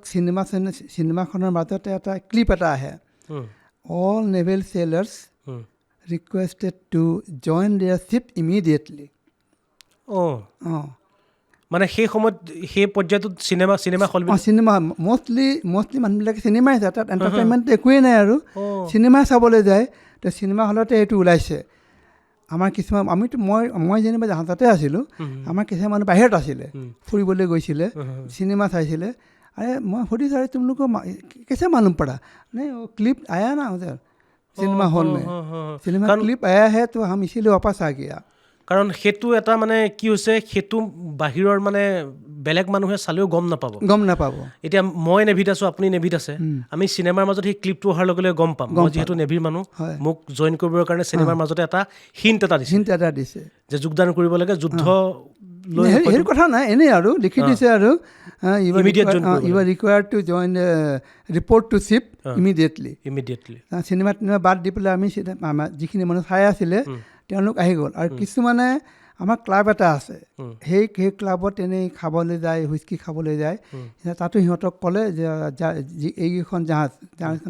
চিনেমাখনৰ মাজতে এটা ক্লিপ এটা আহে all naval sailors requested to join their ship immediately. অঁ মানে সেই সময়ত সেই পৰ্যায়টোত চিনেমা হল চিনেমা মষ্টলি মানুহবিলাকে চিনেমাই চায় তাত এণ্টাৰটেইনমেণ্ট একোৱেই নাই আৰু চিনেমা চাবলৈ যায় তো চিনেমা হলতে এইটো ওলাইছে আমাৰ কিছুমান মই যেনিবা জাহাজতে আছিলোঁ আমাৰ কিছুমান মানুহ বাহিৰত আছিলে ফুৰিবলৈ গৈছিলে চিনেমা চাইছিলে আৰে মই সুধিছোঁ আৰে তোমালোকৰ कैसे मालूम पड़ा नहीं वो क्लिप आया ना उधर सिनेमा हॉल में सिनेमा क्लिप आया है तो हम इसीलिए वापस आ गया কাৰণ সেইটো এটা মানে কি হৈছে সেইটো বাহিৰৰ মানে বেলেগ মানুহে চালেও গম নাপাব এতিয়া মই নেভিত আছোঁ আপুনি নেভিত আছে আমি চিনেমাৰ মাজত সেই ক্লিপটো অহাৰ লগে লগে গম পাম মই যিহেতু নেভিৰ মানুহ মোক জইন কৰিবৰ কাৰণে চিনেমাৰ মাজতে এটা হিণ্ট এটা দিছে যে যোগদান কৰিব লাগে যুদ্ধ লৈ সেইটো কথা নাই এনেই আৰু লিখি দিছে আৰু you are required to join report to ship immediately cinema বাদ দি পেলাই আমি যিখিনি মানুহ চাই আছিলে তেওঁলোক আহি গ'ল আৰু কিছুমানে আমাৰ ক্লাব এটা আছে সেই ক্লাবত এনেই খাবলৈ যায় হুইস্কি খাবলৈ যায় তাতো সিহঁতক ক'লে যে এইকেইখন জাহাজ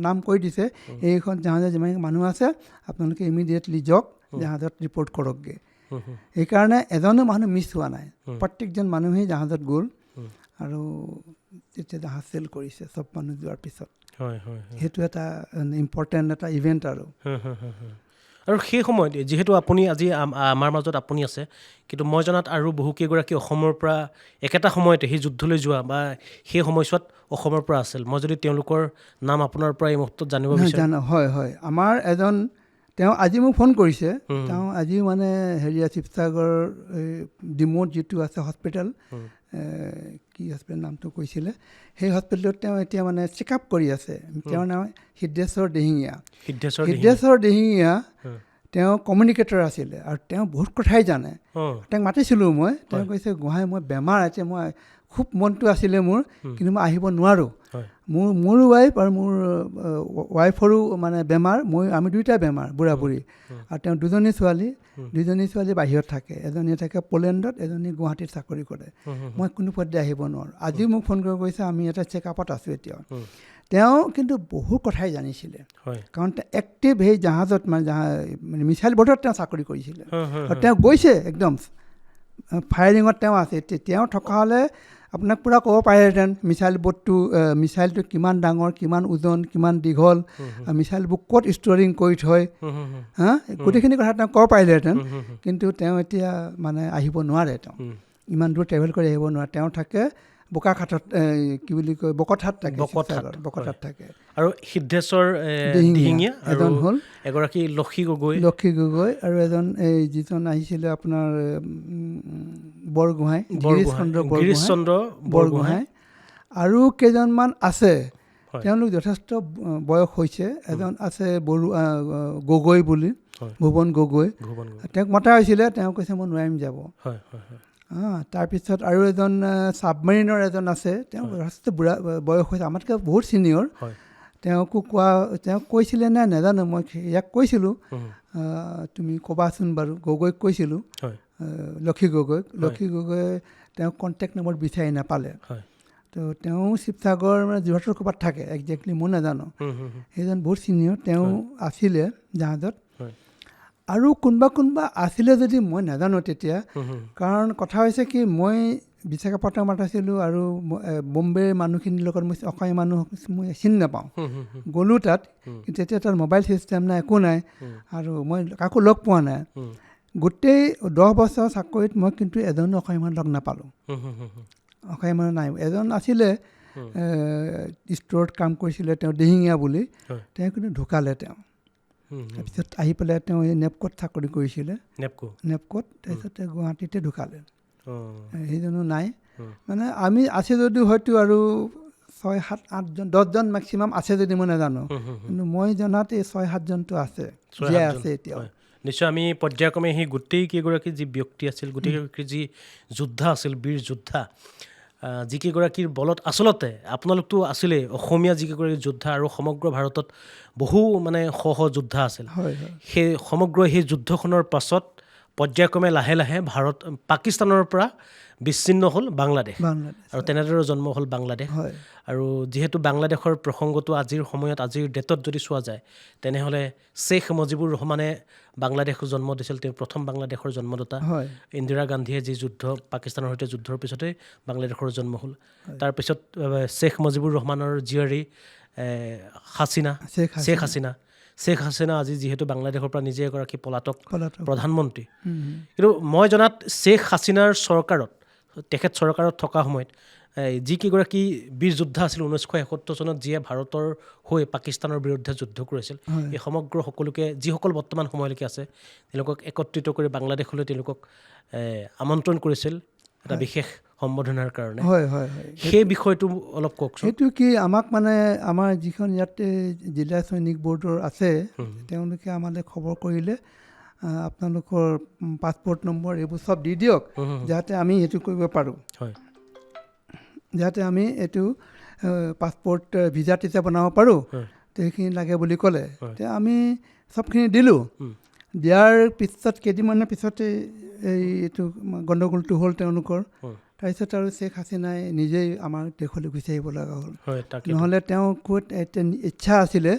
নাম কৈ দিছে এইকেইখন জাহাজত যিমান মানুহ আছে আপোনালোকে ইমিডিয়েটলি যাওক জাহাজত ৰিপৰ্ট কৰকগৈ সেইকাৰণে এজনো মানুহ মিছ হোৱা নাই প্ৰত্যেকজন মানুহেই জাহাজত গ'ল আৰু তেতিয়া জাহাজ চেল কৰিছে চব মানুহ যোৱাৰ পিছত সেইটো এটা ইম্পৰ্টেণ্ট এটা ইভেণ্ট আৰু সেই সময়ত যিহেতু আপুনি আজি আমাৰ মাজত আপুনি আছে কিন্তু মই জনাত আৰু বহুকেইগৰাকী অসমৰ পৰা একেটা সময়তে সেই যুদ্ধলৈ যোৱা বা সেই সময়ছোৱাত অসমৰ পৰা আছিল মই যদি তেওঁলোকৰ নাম আপোনাৰ পৰা এই মুহূৰ্তত জানিব বিচাৰোঁ হয় আমাৰ এজন তেওঁ আজি মোক ফোন কৰিছে তেওঁ আজি মানে শিৱসাগৰ ডিমৌত যিটো আছে হস্পিটেল কি হস্পিটেল নামটো কৈছিলে সেই হস্পিটেলত তেওঁ এতিয়া মানে চেকআপ কৰি আছে তেওঁৰ নাম সিদ্ধেশ্বৰ দিহিঙীয়া তেওঁ কমিউনিকেটৰ আছিলে আৰু তেওঁ বহুত কথাই জানে তেওঁক মাতিছিলোঁ মই তেওঁ কৈছে গোহাঁই মই বেমাৰ আছে মই খুব মনটো আছিলে মোৰ কিন্তু মই আহিব নোৱাৰোঁ মোৰো ৱাইফ আৰু মোৰ ৱাইফৰো মানে বেমাৰ আমি দুয়োটাই বেমাৰ বুঢ়া বুঢ়ী আৰু তেওঁ দুজনী ছোৱালী বাহিৰত থাকে এজনী থাকে পোলেণ্ডত এজনী গুৱাহাটীত চাকৰি কৰে মই কোনো পধ্যে আহিব নোৱাৰোঁ আজিও মোক ফোন কৰি কৈছে আমি এটা চেকআপত আছোঁ এতিয়া তেওঁ কিন্তু বহুত কথাই জানিছিলে কাৰণ তেওঁ এক্টিভ সেই জাহাজত মানে মিছাইল বৰ্ডত তেওঁ চাকৰি কৰিছিলে আৰু তেওঁ গৈছে একদম ফায়াৰিঙত তেওঁ আছে তেওঁ থকা হ'লে আপোনাক পূৰা ক'ব পাৰিলেহেঁতেন মিছাইলটো কিমান ডাঙৰ কিমান ওজন কিমান দীঘল মিছাইলবোৰ ক'ত ষ্ট'ৰিং কৰি থয় গোটেইখিনি কথা তেওঁ ক'ব পাৰিলেহেঁতেন কিন্তু তেওঁ এতিয়া মানে আহিব নোৱাৰে তেওঁ ইমান দূৰ ট্ৰেভেল কৰি আহিব নোৱাৰে তেওঁ থাকে বোকাখাটত কি বুলি কয় বকথাত থাকে, বকথাত থাকে। আৰু সিদ্ধেশ্বৰ দিহিঙীয়া এজন হ'ল, এগৰাকী লক্ষী গগৈ আৰু এজন এই যিজন আহিছিলে আপোনাৰ বৰগোহাঁই, গিৰিশচন্দ্ৰ বৰগোহাঁই, আৰু কেইজনমান আছে। তেওঁলোক যথেষ্ট বয়স হৈছে। এজন আছে গগৈ বুলি, ভুৱন গগৈ, তেওঁক মতা হৈছিলে, তেওঁ কৈছে মই নোৱাৰিম যাব। তাৰপিছত আৰু এজন ছাবমেৰিনৰ এজন আছে, তেওঁ যথেষ্ট বুঢ়া বয়স হৈছে, আমাতকৈ বহুত ছিনিয়ৰ। তেওঁক কৈছিলে নে নাজানো, মই ইয়াক কৈছিলোঁ তুমি ক'বাচোন বাৰু, গগৈক কৈছিলোঁ, লক্ষী গগৈয়ে তেওঁক কণ্টেক্ট নম্বৰ বিচাৰি নাপালে। তো তেওঁ শিৱসাগৰ মানে যোৰহাটৰ ক'ৰবাত থাকে, একজেক্টলি মই নাজানো। সেইজন বহুত ছিনিয়ৰ, তেওঁ আছিলে জাহাজত। আৰু কোনোবা আছিলে যদি মই নাজানো তেতিয়া, কাৰণ কথা হৈছে কি মই বিশাখাপট্টনমত আছিলোঁ আৰু বম্বেৰ মানুহখিনিৰ লগত মই অসমীয়া মানুহ মই চিনি নাপাওঁ। গ'লোঁ তাত, কিন্তু তেতিয়া তাত মোবাইল ছিষ্টেম নাই, একো নাই, আৰু মই কাকো লগ পোৱা নাই। গোটেই 10 বছৰ চাকৰিত মই কিন্তু এজনো অসমীয়া মানুহ লগ নাপালোঁ। অসমীয়া মানুহ নাই। এজন আছিলে ষ্ট'ৰত কাম কৰিছিলে, তেওঁ দিহিঙীয়া বুলি, তেওঁ কিন্তু ঢুকালে। তেওঁ তাৰপিছত আহি পেলাই তেওঁ এই নেপকোত চাকৰি কৰিছিলে, নেপকোত, তাৰপিছত গুৱাহাটীতে ঢুকালে। সেইজনো নাই। মানে আমি আছে যদিও হয়তো আৰু 6, 7, 8জন 10জন মেক্সিমাম আছে যদি মই নাজানো, কিন্তু মই জনাত এই 6, 7জনটো আছে, জীয়াই আছে এতিয়াও। নিশ্চয় আমি পৰ্যায়ক্ৰমে সেই গোটেইকেইগৰাকী যি ব্যক্তি আছিল, গোটেইগৰাকী যি যোদ্ধা আছিল, বীৰ যোদ্ধা, যিকেইগৰাকীৰ বলত আচলতে আপোনালোকতো আছিলেই অসমীয়া যিকেইগৰাকী যোদ্ধা, আৰু সমগ্ৰ ভাৰতত বহু মানে যোদ্ধা আছিল। সেই সমগ্ৰ সেই যুদ্ধখনৰ পাছত পৰ্যায়ক্ৰমে লাহে লাহে পাকিস্তানৰ পৰা বিচ্ছিন্ন হ'ল বাংলাদেশ, আৰু তেনেদৰে জন্ম হ'ল বাংলাদেশ। আৰু যিহেতু বাংলাদেশৰ প্ৰসংগটো আজিৰ সময়ত, আজিৰ ডেটত যদি চোৱা যায়, তেনেহ'লে শ্বেখ মুজিবুৰ ৰহমানে বাংলাদেশ জন্ম দিছিল, তেওঁ প্ৰথম বাংলাদেশৰ জন্মদাতা। ইন্দিৰা গান্ধীয়ে যি যুদ্ধ, পাকিস্তানৰ সৈতে যুদ্ধৰ পিছতে বাংলাদেশৰ জন্ম হ'ল। তাৰপিছত শ্বেখ মুজিবুৰ ৰহমানৰ জীয়ৰী শ্বেখ হাছিনা আজি যিহেতু বাংলাদেশৰ পৰা নিজে এগৰাকী পলাতক প্ৰধানমন্ত্ৰী। কিন্তু মই জনাত শ্বেখ হাছিনাৰ চৰকাৰত, তেখেত চৰকাৰত থকা সময়ত যিকেইগৰাকী বীৰ যোদ্ধা আছিল 1971 চনত, যিয়ে ভাৰতৰ হৈ পাকিস্তানৰ বিৰুদ্ধে যুদ্ধ কৰিছিল, এই সমগ্ৰ সকলোকে, যিসকল বৰ্তমান সময়লৈকে আছে, তেওঁলোকক একত্ৰিত কৰি বাংলাদেশলৈ তেওঁলোকক আমন্ত্ৰণ কৰিছিল এটা বিশেষ সম্বোধনাৰ কাৰণে। সেই বিষয়টো অলপ কওকচোন। সেইটো কি, আমাক মানে আমাৰ যিখন ইয়াতে জিলা সৈনিক বৰ্ডৰ আছে, তেওঁলোকে আমালৈ খবৰ কৰিলে আপোনালোকৰ পাছপৰ্ট নম্বৰ এইবোৰ চব দি দিয়ক, যাতে আমি সেইটো কৰিব পাৰোঁ, যাতে আমি এইটো পাছপৰ্ট ভিজা টিজা বনাব পাৰোঁ, সেইখিনি লাগে বুলি ক'লে। তেতিয়া আমি চবখিনি দিলোঁ। দিয়াৰ পিছত কেইদিনমানৰ পিছতে এইটো গণ্ডগোলটো হ'ল তেওঁলোকৰ। তাৰপিছত আৰু শ্বেখ হাছিনাই নিজেই আমাৰ দেশলৈ গুচি আহিব লগা হ'ল। নহ'লে তেওঁ ক'ত ইচ্ছা আছিলে,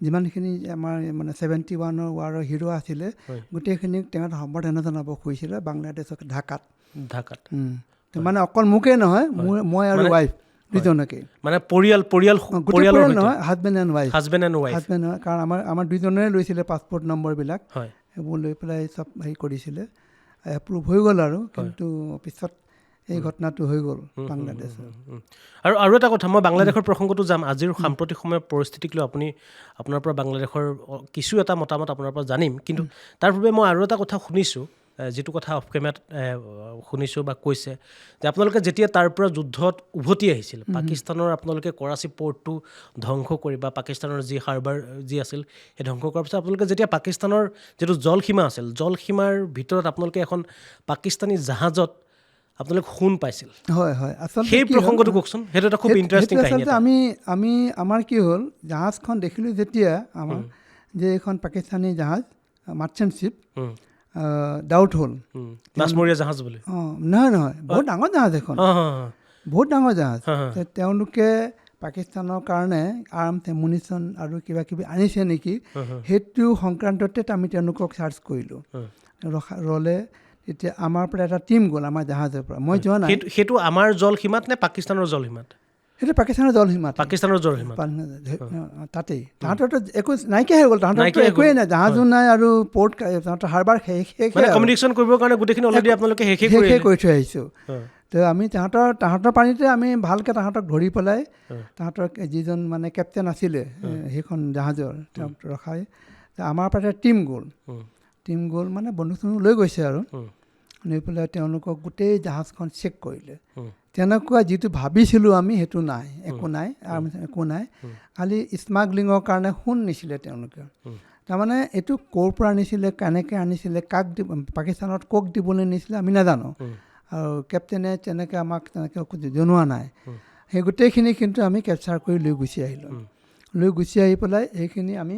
যিমানখিনি আমাৰ মানে 71 ৱাৰৰ হিৰো আছিলে, গোটেইখিনিক তেওঁ সম্বৰ্ধনা জনাব খুজিছিলে বাংলাদেশক ঢাকাত। মানে অকল মোকেই নহয়, মই আৰু ৱাইফ দুজনকে, মানে পৰিয়াল নহয়, হাজবেণ্ড এণ্ড ৱাইফ, কাৰণ আমাৰ দুজনেৰে লৈছিলে পাছপৰ্ট নম্বৰবিলাক। সেইবোৰ লৈ পেলাই চব হেৰি কৰিছিলে, এপ্ৰুভ হৈ গ'ল আৰু। কিন্তু পিছত এই ঘটনাটো হৈ গ'ল বাংলাদেশত। আৰু এটা কথা, মই বাংলাদেশৰ প্ৰসংগটো যাম। আজিৰ সাম্প্ৰতিক সময়ৰ পৰিস্থিতিক লৈ আপোনাৰ পৰা বাংলাদেশৰ কিছু এটা মতামত আপোনাৰ পৰা জানিম। কিন্তু তাৰ পূৰ্বে মই আৰু এটা কথা শুনিছোঁ, যিটো কথা অফ কেমেৰাত শুনিছোঁ বা কৈছে, যে আপোনালোকে যেতিয়া তাৰ পৰা যুদ্ধত উভতি আহিছিল, পাকিস্তানৰ আপোনালোকে কৰাচী পৰ্টটো ধ্বংস কৰি, বা পাকিস্তানৰ যি হাৰ্বাৰ যি আছিল সেই ধ্বংস কৰাৰ পিছত আপোনালোকে যেতিয়া পাকিস্তানৰ যিটো জলসীমা আছিল, জলসীমাৰ ভিতৰত আপোনালোকে এখন পাকিস্তানী জাহাজত আপোনালোক সোণ পাইছিল। আচলতে সেই প্ৰসংগটো কওকচোন। সেইটো এটা খুব ইণ্টাৰেষ্টিং কাহিনী। আমাৰ কি হ'ল, জাহাজখন দেখিলোঁ যেতিয়া, আমাৰ যে এখন পাকিস্তানী জাহাজ, মাৰ্চেণ্ট শ্বিপ, ডাউট হ'ল, মাছমৰীয়া জাহাজ বুলি। নহয়, বহুত ডাঙৰ জাহাজ এখন, বহুত ডাঙৰ জাহাজ। তেওঁলোকে পাকিস্তানৰ কাৰণে আৰ্মছ, এমুনিশ্যন আৰু কিবা কিবি আনিছে নেকি, সেইটো সংক্ৰান্ততে আমি তেওঁলোকক চাৰ্চ কৰিলোঁ। ৰ'লে তেতিয়া আমাৰ পৰা এটা টিম গ'ল, আমাৰ জাহাজৰ পৰা। মই যোৱা নাই। সেইটো আমাৰ জলসীমাত নে পাকিস্তানৰ জলসীমাত? সেইটো পাকিস্তানৰ জলসীমাত, তাতেই। তাহাঁতৰতো একো নাইকিয়া হৈ গ'ল, তাহাঁতৰতো একোৱেই নাই, জাহাজো নাই আৰু পৰ্ট, তাহাঁতৰ হাৰ্বাৰ শেষ, কমিউনিকেশ্যন কৰিবৰ কাৰণে গোটেইখিনি অলৰেডি আপোনালোকে শেষে কৰি থৈ আহিছোঁ। তো আমি তাহাঁতৰ পানীতে আমি ভালকৈ তাহাঁতক ধৰি পেলাই তাহাঁতৰ যিজন মানে কেপ্টেইন আছিলে সেইখন জাহাজৰ তেওঁক ৰখাই আমাৰ পৰা টিম গ'ল মানে বন্দুক চন্দুক লৈ গৈছে আৰু লৈ পেলাই তেওঁলোকক গোটেই জাহাজখন চেক কৰিলে। তেনেকুৱা যিটো ভাবিছিলোঁ আমি সেইটো নাই, একো নাই খালি স্মাগলিঙৰ কাৰণে সোণ নিছিলে তেওঁলোকে। তাৰমানে এইটো ক'ৰ পৰা আনিছিলে, কেনেকৈ আনিছিলে, পাকিস্তানত ক'ক দিবলৈ নিছিলে আমি নাজানো, আৰু কেপ্টেইনে তেনেকৈ আমাক তেনেকৈ জনোৱা নাই। সেই গোটেইখিনি কিন্তু আমি কেপচাৰ কৰি লৈ গুচি আহিলোঁ। লৈ গুচি আহি পেলাই সেইখিনি আমি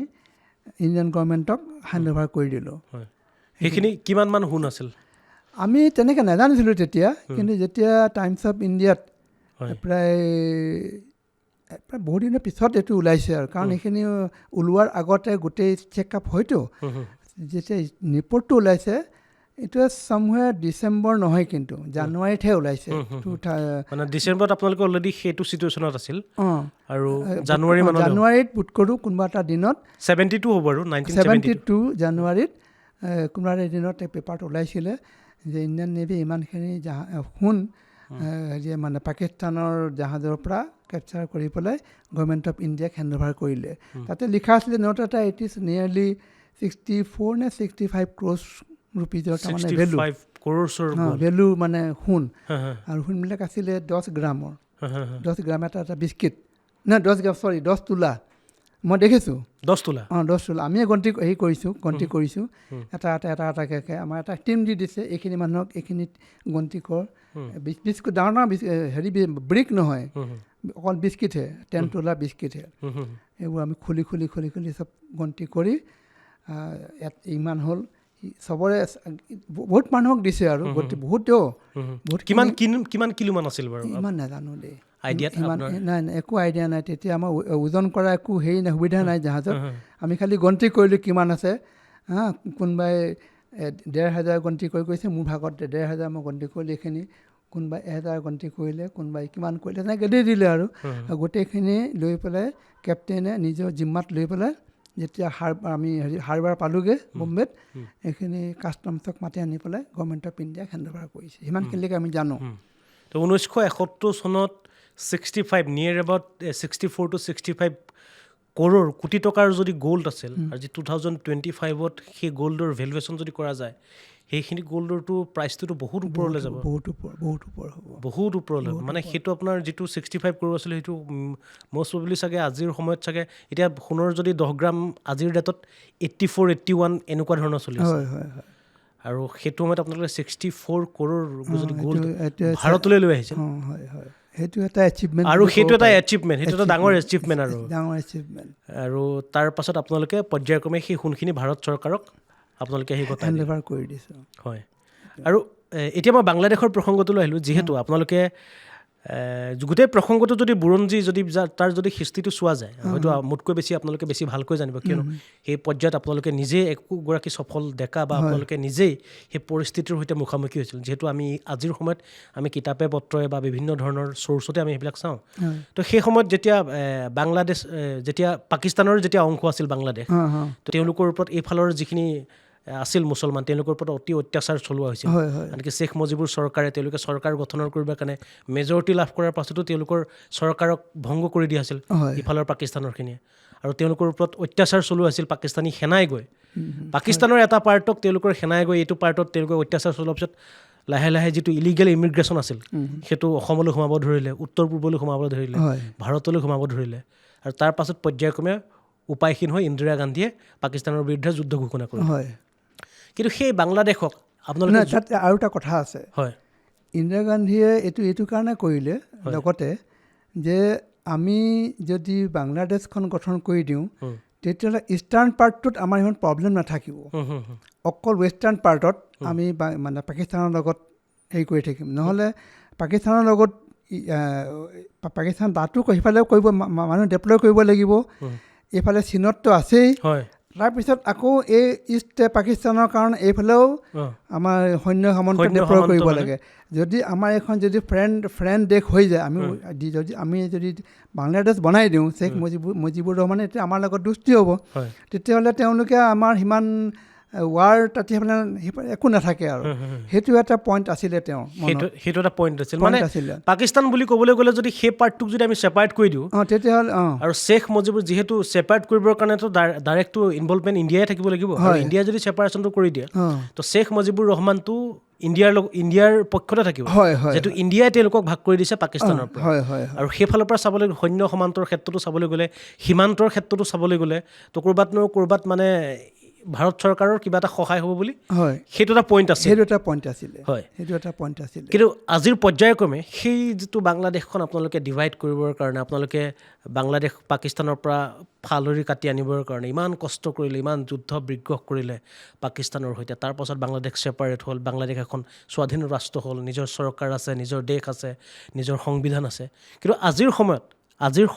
ইণ্ডিয়ান গভৰ্ণমেণ্টক হেণ্ড অভাৰ কৰি দিলোঁ। সেইখিনি কিমানমান সোণ আছিল? আমি তেনেকৈ নাজানিছিলোঁ তেতিয়া, কিন্তু যেতিয়া টাইমছ অফ ইণ্ডিয়াত প্ৰায় বহুত দিনৰ পিছত এইটো ওলাইছে আৰু, কাৰণ এইখিনি ওলোৱাৰ আগতে গোটেই চেক আপ হয়তো যেতিয়া ৰিপৰ্টটো ওলাইছে এইটো চামহুৱেৰ ডিচেম্বৰ নহয় কিন্তু জানুৱাৰীতহে ওলাইছে। মানে ডিচেম্বৰত আপোনালোকে অলৰেডি সেইটো চিটুৱেশ্যনত আছিল আৰু জানুৱাৰীত বোধ কৰোঁ কোনোবা এটা দিনত 72 হ'ব আৰু 72 জানুৱাৰীত কোনোবা এটা দিনত এই পেপাৰটো ওলাইছিলে যে ইণ্ডিয়ান নেভি ইমানখিনি সোণ যে মানে পাকিস্তানৰ জাহাজৰ পৰা কেপচাৰ কৰি পেলাই গভৰ্ণমেণ্ট অফ ইণ্ডিয়াক হেণ্ড অভাৰ কৰিলে। তাতে লিখা আছিলে নোট এটা ইট ইজ নিয়াৰলি 64 নে 65 ক্ৰ'ৰ্ছ ৰুপিজৰ তাৰমানে ভেলু মানে সোণ, আৰু সোণবিলাক আছিলে 10 গ্ৰামৰ। 10 গ্ৰাম এটা বিস্কিট, 10 তোলা মই দেখিছোঁ। 10 তোলা আমিয়ে গন্তি কৰিছোঁ এটাকৈ আমাৰ এটা টিম দি দিছে, এইখিনি মানুহক এইখিনি গন্তি কৰ। বিস্কুট ডাঙৰ হেৰি ব্ৰিক নহয়, অকল বিস্কিটহে, 10 তোলা বিস্কিটহে। এইবোৰ আমি খুলি চব গন্তি কৰি ইমান হ'ল। চবৰে বহুত মানুহক দিছে আৰু বহুত কিমান কিলোমান আছিল বাৰু? ইমান নাজানো দেই, নাই একো আইডিয়া নাই। তেতিয়া আমাৰ ওজন কৰা একো হেৰি নাই, সুবিধা নাই জাহাজত। আমি খালি গন্তি কৰিলোঁ কিমান আছে। কোনোবাই 1500 গন্তি কৰি কৈছে, মোৰ ভাগত 1500 মই গন্তি কৰিলোঁ এইখিনি, কোনোবাই 1000 গন্তি কৰিলে, কোনোবাই কিমান কৰিলে, তেনেকৈ দি দিলে আৰু গোটেইখিনি লৈ পেলাই কেপ্টেইনে নিজৰ জিম্মাত লৈ পেলাই যেতিয়া আমি হাৰবাৰ পালোঁগৈ বম্বেত, এইখিনি কাষ্টমছক মাতি আনি পেলাই গভৰ্ণমেণ্ট অফ ইণ্ডিয়াক হেণ্ড অভাৰ কৰিছে। সিমানখিনিলৈকে আমি জানো। তো 1971 চনত 65 নিয়েৰ এবাউট 64 to 65 কোটি টকাৰ যদি গ'ল্ড আছিল, আৰু যি 2025ত সেই গ'ল্ডৰ ভেলুৱেশ্যন যদি কৰা যায়, সেইখিনি গ'ল্ডৰটো প্ৰাইচটোতো বহুত ওপৰলৈ যাব, বহুত ওপৰলৈ হ'ব। মানে সেইটো আপোনাৰ যিটো 65 ক্ৰ'ৰ আছিলে সেইটো মষ্ট প্ৰবেবলি চাগে আজিৰ সময়ত চাগে এতিয়া সোণৰ যদি 10 গ্ৰাম আজিৰ ডেটত 84, 81 এনেকুৱা ধৰণৰ চলি আছে। আৰু সেইটো সময়ত আপোনালোকে 64 ক্ৰ'ৰৰ যদি গ'ল্ড ভাৰতলৈ লৈ আহিছে, সেইটো এটা এচিভমেণ্ট, আৰু সেইটো এটা এচিভমেণ্ট, সেইটো এটা ডাঙৰ এচিভমেণ্ট। আৰু তাৰ পাছত আপোনালোকে পৰ্যায়ক্ৰমে সেই সোণখিনি ভাৰত চৰকাৰক আপোনালোকে সেই কথা হেণ্ড অভাৰ কৰি দিছে। হয়। আৰু এতিয়া মই বাংলাদেশৰ প্ৰসংগটোলৈ আহিলোঁ, যিহেতু আপোনালোকে গোটেই প্ৰসংগটো যদি বুৰঞ্জী যদি তাৰ যদি হিষ্ট্ৰীটো চোৱা যায়, হয়তো মোতকৈ বেছি আপোনালোকে বেছি ভালকৈ জানিব, কিয়নো সেই পৰ্যায়ত আপোনালোকে নিজেই একোগৰাকী সফল ডেকা বা আপোনালোকে নিজেই সেই পৰিস্থিতিৰ সৈতে মুখামুখি হৈছিল। যিহেতু আমি আজিৰ সময়ত আমি কিতাপে পত্ৰই বা বিভিন্ন ধৰণৰ চ'ৰ্চতে আমি সেইবিলাক চাওঁ। তো সেই সময়ত যেতিয়া বাংলাদেশ যেতিয়া পাকিস্তানৰ যেতিয়া অংশ আছিল বাংলাদেশ, তো তেওঁলোকৰ ওপৰত এইফালৰ যিখিনি আছিল মুছলমান, তেওঁলোকৰ ওপৰত অতি অত্যাচাৰ চলোৱা হৈছিল। আনকি শ্বেখ মুজিবুৰ চৰকাৰে তেওঁলোকে চৰকাৰ গঠনৰ কৰিবৰ কাৰণে মেজৰিটি লাভ কৰাৰ পাছতো তেওঁলোকৰ চৰকাৰক ভংগ কৰি দিয়া হৈছিল ইফালৰ পাকিস্তানৰখিনিয়ে, আৰু তেওঁলোকৰ ওপৰত অত্যাচাৰ চলোৱা হৈছিল পাকিস্তানী সেনাই গৈ। পাকিস্তানৰ এটা পাৰ্টক তেওঁলোকৰ সেনাই গৈ এইটো পাৰ্টত তেওঁলোকে অত্যাচাৰ চলোৱাৰ পিছত লাহে লাহে যিটো ইলিগেল ইমিগ্ৰেশ্যন আছিল সেইটো অসমলৈ সোমাব ধৰিলে, উত্তৰ পূৰ্বলৈ সোমাব ধৰিলে, ভাৰতলৈ সোমাব ধৰিলে, আৰু তাৰ পাছত পৰ্যায়ক্ৰমে উপায়হীন হৈ ইন্দিৰা গান্ধীয়ে পাকিস্তানৰ বিৰুদ্ধে যুদ্ধ ঘোষণা কৰিলে। কিন্তু সেই বাংলাদেশক আপোনালোকে তাত আৰু এটা কথা আছে। ইন্দিৰা গান্ধীয়ে এইটো কাৰণে কৰিলে লগতে যে আমি যদি বাংলাদেশখন গঠন কৰি দিওঁ তেতিয়াহ'লে ইষ্টাৰ্ণ পাৰ্টটোত আমাৰ ইমান প্ৰব্লেম নাথাকিব, অকল ৱেষ্টাৰ্ণ পাৰ্টত আমি মানে পাকিস্তানৰ লগত হেৰি কৰি থাকিম। নহ'লে পাকিস্তানৰ লগত পাকিস্তান তাতো সিফালেও কৰিব, মানুহ ডেপ্লয় কৰিব লাগিব, এইফালে চীনততো আছেই, তাৰপিছত আকৌ এই ইষ্ট পাকিস্তানৰ কাৰণে এইফালেও আমাৰ সৈন্য সামন্ত ডেপ্লয় কৰিব লাগে। যদি আমাৰ এখন যদি ফ্ৰেণ্ড দেশ হৈ যায়, আমি যদি বাংলাদেশ বনাই দিওঁ শ্বেখ মুজিবুৰ ৰহমানে, তেতিয়া আমাৰ লগত দুষ্টি হ'ব। তেতিয়াহ'লে তেওঁলোকে আমাৰ সিমান ৱাৰ তাতে মানে একো নাথাকে আৰু সেইটো এটা পইণ্ট আছিলে তেওঁৰ সেইটো এটা পইণ্ট আছিল মানে পইণ্ট আছিলে পাকিস্তান বুলি ক'বলৈ গ'লে যদি সেই পাৰ্টটোক যদি আমি ছেপাৰেট কৰি দিওঁ তেতিয়াহ'লে আৰু শ্বেখ মুজিবুৰ যিহেতু ছেপাৰেট কৰিবৰ কাৰণেতো ডাইৰেক্টটো ইনভলভমেণ্ট ইণ্ডিয়াই থাকিব লাগিব আৰু ইণ্ডিয়াই যদি ছেপাৰেশ্যনটো কৰি দিয়ে তো শ্বেখ মুজিবুৰ ৰহমানটো ইণ্ডিয়াৰ পক্ষতে থাকিব যিহেতু ইণ্ডিয়াই তেওঁলোকক ভাগ কৰি দিছে পাকিস্তানৰ পৰা আৰু সেইফালৰ পৰা চাবলৈ সৈন্য সমান্তৰ ক্ষেত্ৰতো চাবলৈ গ'লে সীমান্তৰ ক্ষেত্ৰতো চাবলৈ গ'লে তো ক'ৰবাত মানে ভাৰত চৰকাৰৰ কিবা এটা সহায় হ'ব বুলি সেইটো এটা পইণ্ট আছে হয় সেইটো এটা পইণ্ট আছিলে কিন্তু আজিৰ পৰ্যায়ক্ৰমে সেই যিটো বাংলাদেশখন আপোনালোকে ডিভাইড কৰিবৰ কাৰণে আপোনালোকে বাংলাদেশ পাকিস্তানৰ পৰা ফালৰি কাটি আনিবৰ কাৰণে ইমান কষ্ট কৰিলে ইমান যুদ্ধ বিগ্ৰহ কৰিলে পাকিস্তানৰ সৈতে তাৰ পাছত বাংলাদেশ ছেপাৰেট হ'ল বাংলাদেশ এখন স্বাধীন ৰাষ্ট্ৰ হ'ল নিজৰ চৰকাৰ আছে নিজৰ দেশ আছে নিজৰ সংবিধান আছে কিন্তু আজিৰ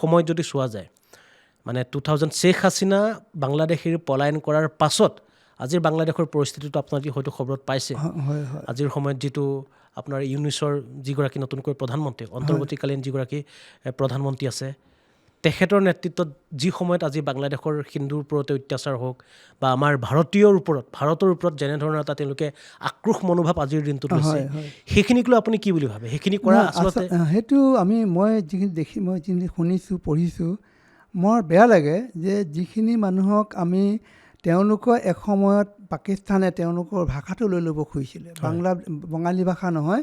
সময়ত যদি চোৱা যায় মানে 2000 শ্বেখ হাছিনা বাংলাদেশীৰ পলায়ন কৰাৰ পাছত আজিৰ বাংলাদেশৰ পৰিস্থিতিটো আপোনালোকে হয়তো খবৰত পাইছে আজিৰ সময়ত যিটো আপোনাৰ ইউনিছৰ যিগৰাকী নতুনকৈ প্ৰধানমন্ত্ৰী অন্তৰ্বৰ্তীকালীন যিগৰাকী প্ৰধানমন্ত্ৰী আছে তেখেতৰ নেতৃত্বত যি সময়ত আজি বাংলাদেশৰ হিন্দুৰ ওপৰতে অত্যাচাৰ হওক বা আমাৰ ভাৰতৰ ওপৰত যেনেধৰণৰ এটা তেওঁলোকে আক্ৰোশ মনোভাৱ আজিৰ দিনটোত লৈছে সেইখিনিক লৈ আপুনি কি বুলি ভাবে সেইখিনি কৰা আচলতে সেইটো মই যিখিনি শুনিছোঁ পঢ়িছোঁ মোৰ বেয়া লাগে যে যিখিনি মানুহক আমি তেওঁলোকৰ এসময়ত পাকিস্তানে তেওঁলোকৰ ভাষাটো লৈ ল'ব খুজিছিলে বঙালী ভাষা নহয়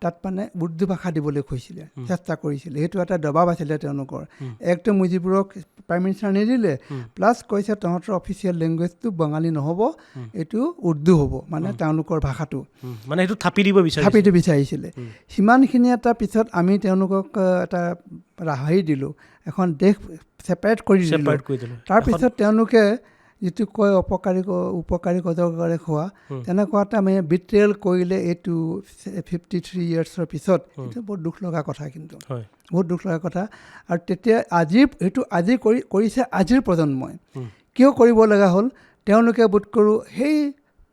তাত মানে উৰ্দু ভাষা দিবলৈ খুজিছিলে চেষ্টা কৰিছিলে সেইটো এটা দবাব আছিলে তেওঁলোকৰ একটো মুজিবুৰক প্ৰাইম মিনিষ্টাৰ নিদিলে প্লাছ কৈছে তহঁতৰ অফিচিয়েল লেংগুৱেজটো বঙালী নহ'ব এইটো উৰ্দু হ'ব মানে তেওঁলোকৰ ভাষাটো মানে সেইটো থাপি দিব বিচাৰিছিলে সিমানখিনি এটা পিছত আমি তেওঁলোকক এটা হেৰি দিলোঁ এখন দেশ ছেপাৰেট কৰি দিলোঁ তাৰপিছত তেওঁলোকে যিটো কয় উপকাৰী অজগৰে খোৱা তেনেকুৱা এটা আমি বিট্ৰেল কৰিলে এইটো 53 ইয়াৰ্ছৰ পিছত এইটো বহুত দুখ লগা কথা কিন্তু বহুত দুখ লগা কথা আৰু তেতিয়া আজি কৰিছে আজিৰ প্ৰজন্মই কিয় কৰিব লগা হ'ল তেওঁলোকে বোধ কৰোঁ সেই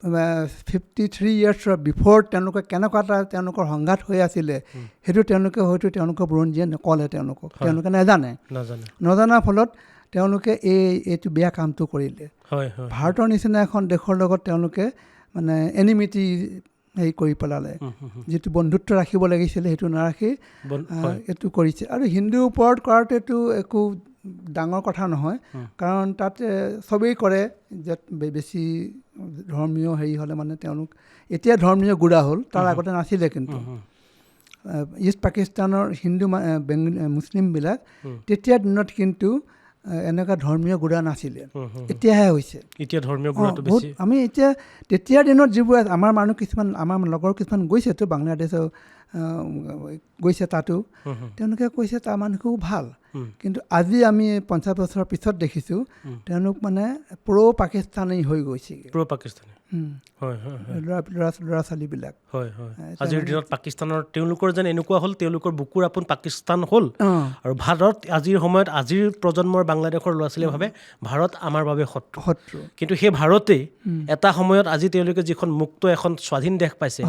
53 ইয়াৰ্ছৰ বিফৰ তেওঁলোকে কেনেকুৱা এটা তেওঁলোকৰ সংঘাত হৈ আছিলে সেইটো তেওঁলোকে হয়তো তেওঁলোকৰ বুৰঞ্জীয়ে নক'লে তেওঁলোকে নজনাৰ ফলত তেওঁলোকে এইটো বেয়া কামটো কৰিলে ভাৰতৰ নিচিনা এখন দেশৰ লগত তেওঁলোকে মানে এনিমিটি হেৰি কৰি পেলালে যিটো বন্ধুত্ব ৰাখিব লাগিছিলে সেইটো নাৰাখি এইটো কৰিছে আৰু হিন্দুৰ ওপৰত কৰাটো এইটো একো ডাঙৰ কথা নহয় কাৰণ তাত চবেই কৰে যে বেছি ধৰ্মীয় হেৰি হ'লে মানে তেওঁলোক এতিয়া ধৰ্মীয় গুড়া হ'ল তাৰ আগতে নাছিলে কিন্তু ইষ্ট পাকিস্তানৰ হিন্দু মুছলিমবিলাক তেতিয়াৰ দিনত কিন্তু এনেকুৱা ধৰ্মীয় গুড়া নাছিলে এতিয়াহে হৈছে এতিয়া ধৰ্মীয় গুড়াটো বেছি আমি এতিয়া তেতিয়াৰ দিনত যিবোৰ আমাৰ মানুহ কিছুমান আমাৰ লগৰ কিছুমান গৈছেতো বাংলাদেশৰ গৈছে তাতো তেওঁলোকে কৈছে তাৰ মানুহ খুব ভাল কিন্তু আজি আমি 50 বছৰৰ পিছত দেখিছোঁ তেওঁলোক মানে পাকিস্তানী হৈ গৈছে পাকিস্তানী ল'ৰা ছোৱালীবিলাক আজিৰ দিনত পাকিস্তানৰ তেওঁলোকৰ যেন এনেকুৱা হ'ল তেওঁলোকৰ বুকুৰ আপোন পাকিস্তান হ'ল আৰু ভাৰত আজিৰ সময়ত আজিৰ প্ৰজন্মৰ বাংলাদেশৰ ল'ৰা ছোৱালীয়ে ভাবে ভাৰত আমাৰ বাবে শত্ৰু কিন্তু সেই ভাৰতেই এটা সময়ত আজি তেওঁলোকে যিখন মুক্ত এখন স্বাধীন দেশ পাইছে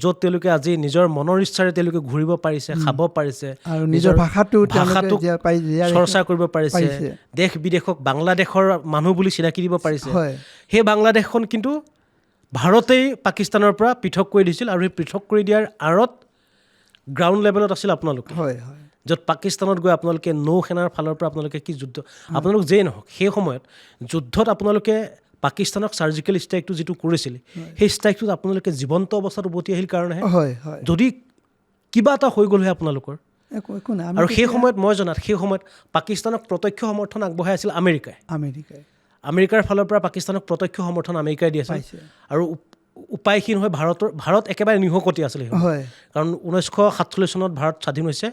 য'ত তেওঁলোকে আজি নিজৰ মনৰ ইচ্ছাৰে তেওঁলোকে ঘূৰিব পাৰিছে খাব পাৰিছে আৰু নিজৰ ভাষাটো চৰ্চা কৰিব পাৰিছে দেশ বিদেশক বাংলাদেশৰ মানুহ বুলি চিনাকি দিব পাৰিছে সেই বাংলাদেশখন কিন্তু ভাৰতেই পাকিস্তানৰ পৰা পৃথক কৰি দিছিল আৰু সেই পৃথক কৰি দিয়াৰ আঁৰত গ্ৰাউণ্ড লেভেলত আছিল আপোনালোকে য'ত পাকিস্তানত গৈ আপোনালোকে নৌ সেনাৰ ফালৰ পৰা আপোনালোকে কি যুদ্ধ আপোনালোক যেই নহওক সেই সময়ত যুদ্ধত আপোনালোকে পাকিস্তানক চাৰ্জিকেল ষ্ট্ৰাইকটো যিটো কৰিছিল সেই ষ্ট্ৰাইকটোত আপোনালোকে জীৱন্ত অৱস্থাত উভতি আহিল কাৰণেহে যদি কিবা এটা হৈ গ'ল হয় আপোনালোকৰ আৰু সেই সময়ত মই জনাত সেই সময়ত পাকিস্তানক প্ৰত্যক্ষ সমৰ্থন আগবঢ়াই আছিল আমেৰিকাৰ ফালৰ পৰা পাকিস্তানক প্ৰত্যক্ষ সমৰ্থন আমেৰিকাই দি আছিল আৰু উপায়হীন হৈ ভাৰত একেবাৰে নিহকতি আছিল কাৰণ 1947 চনত ভাৰত স্বাধীন হৈছে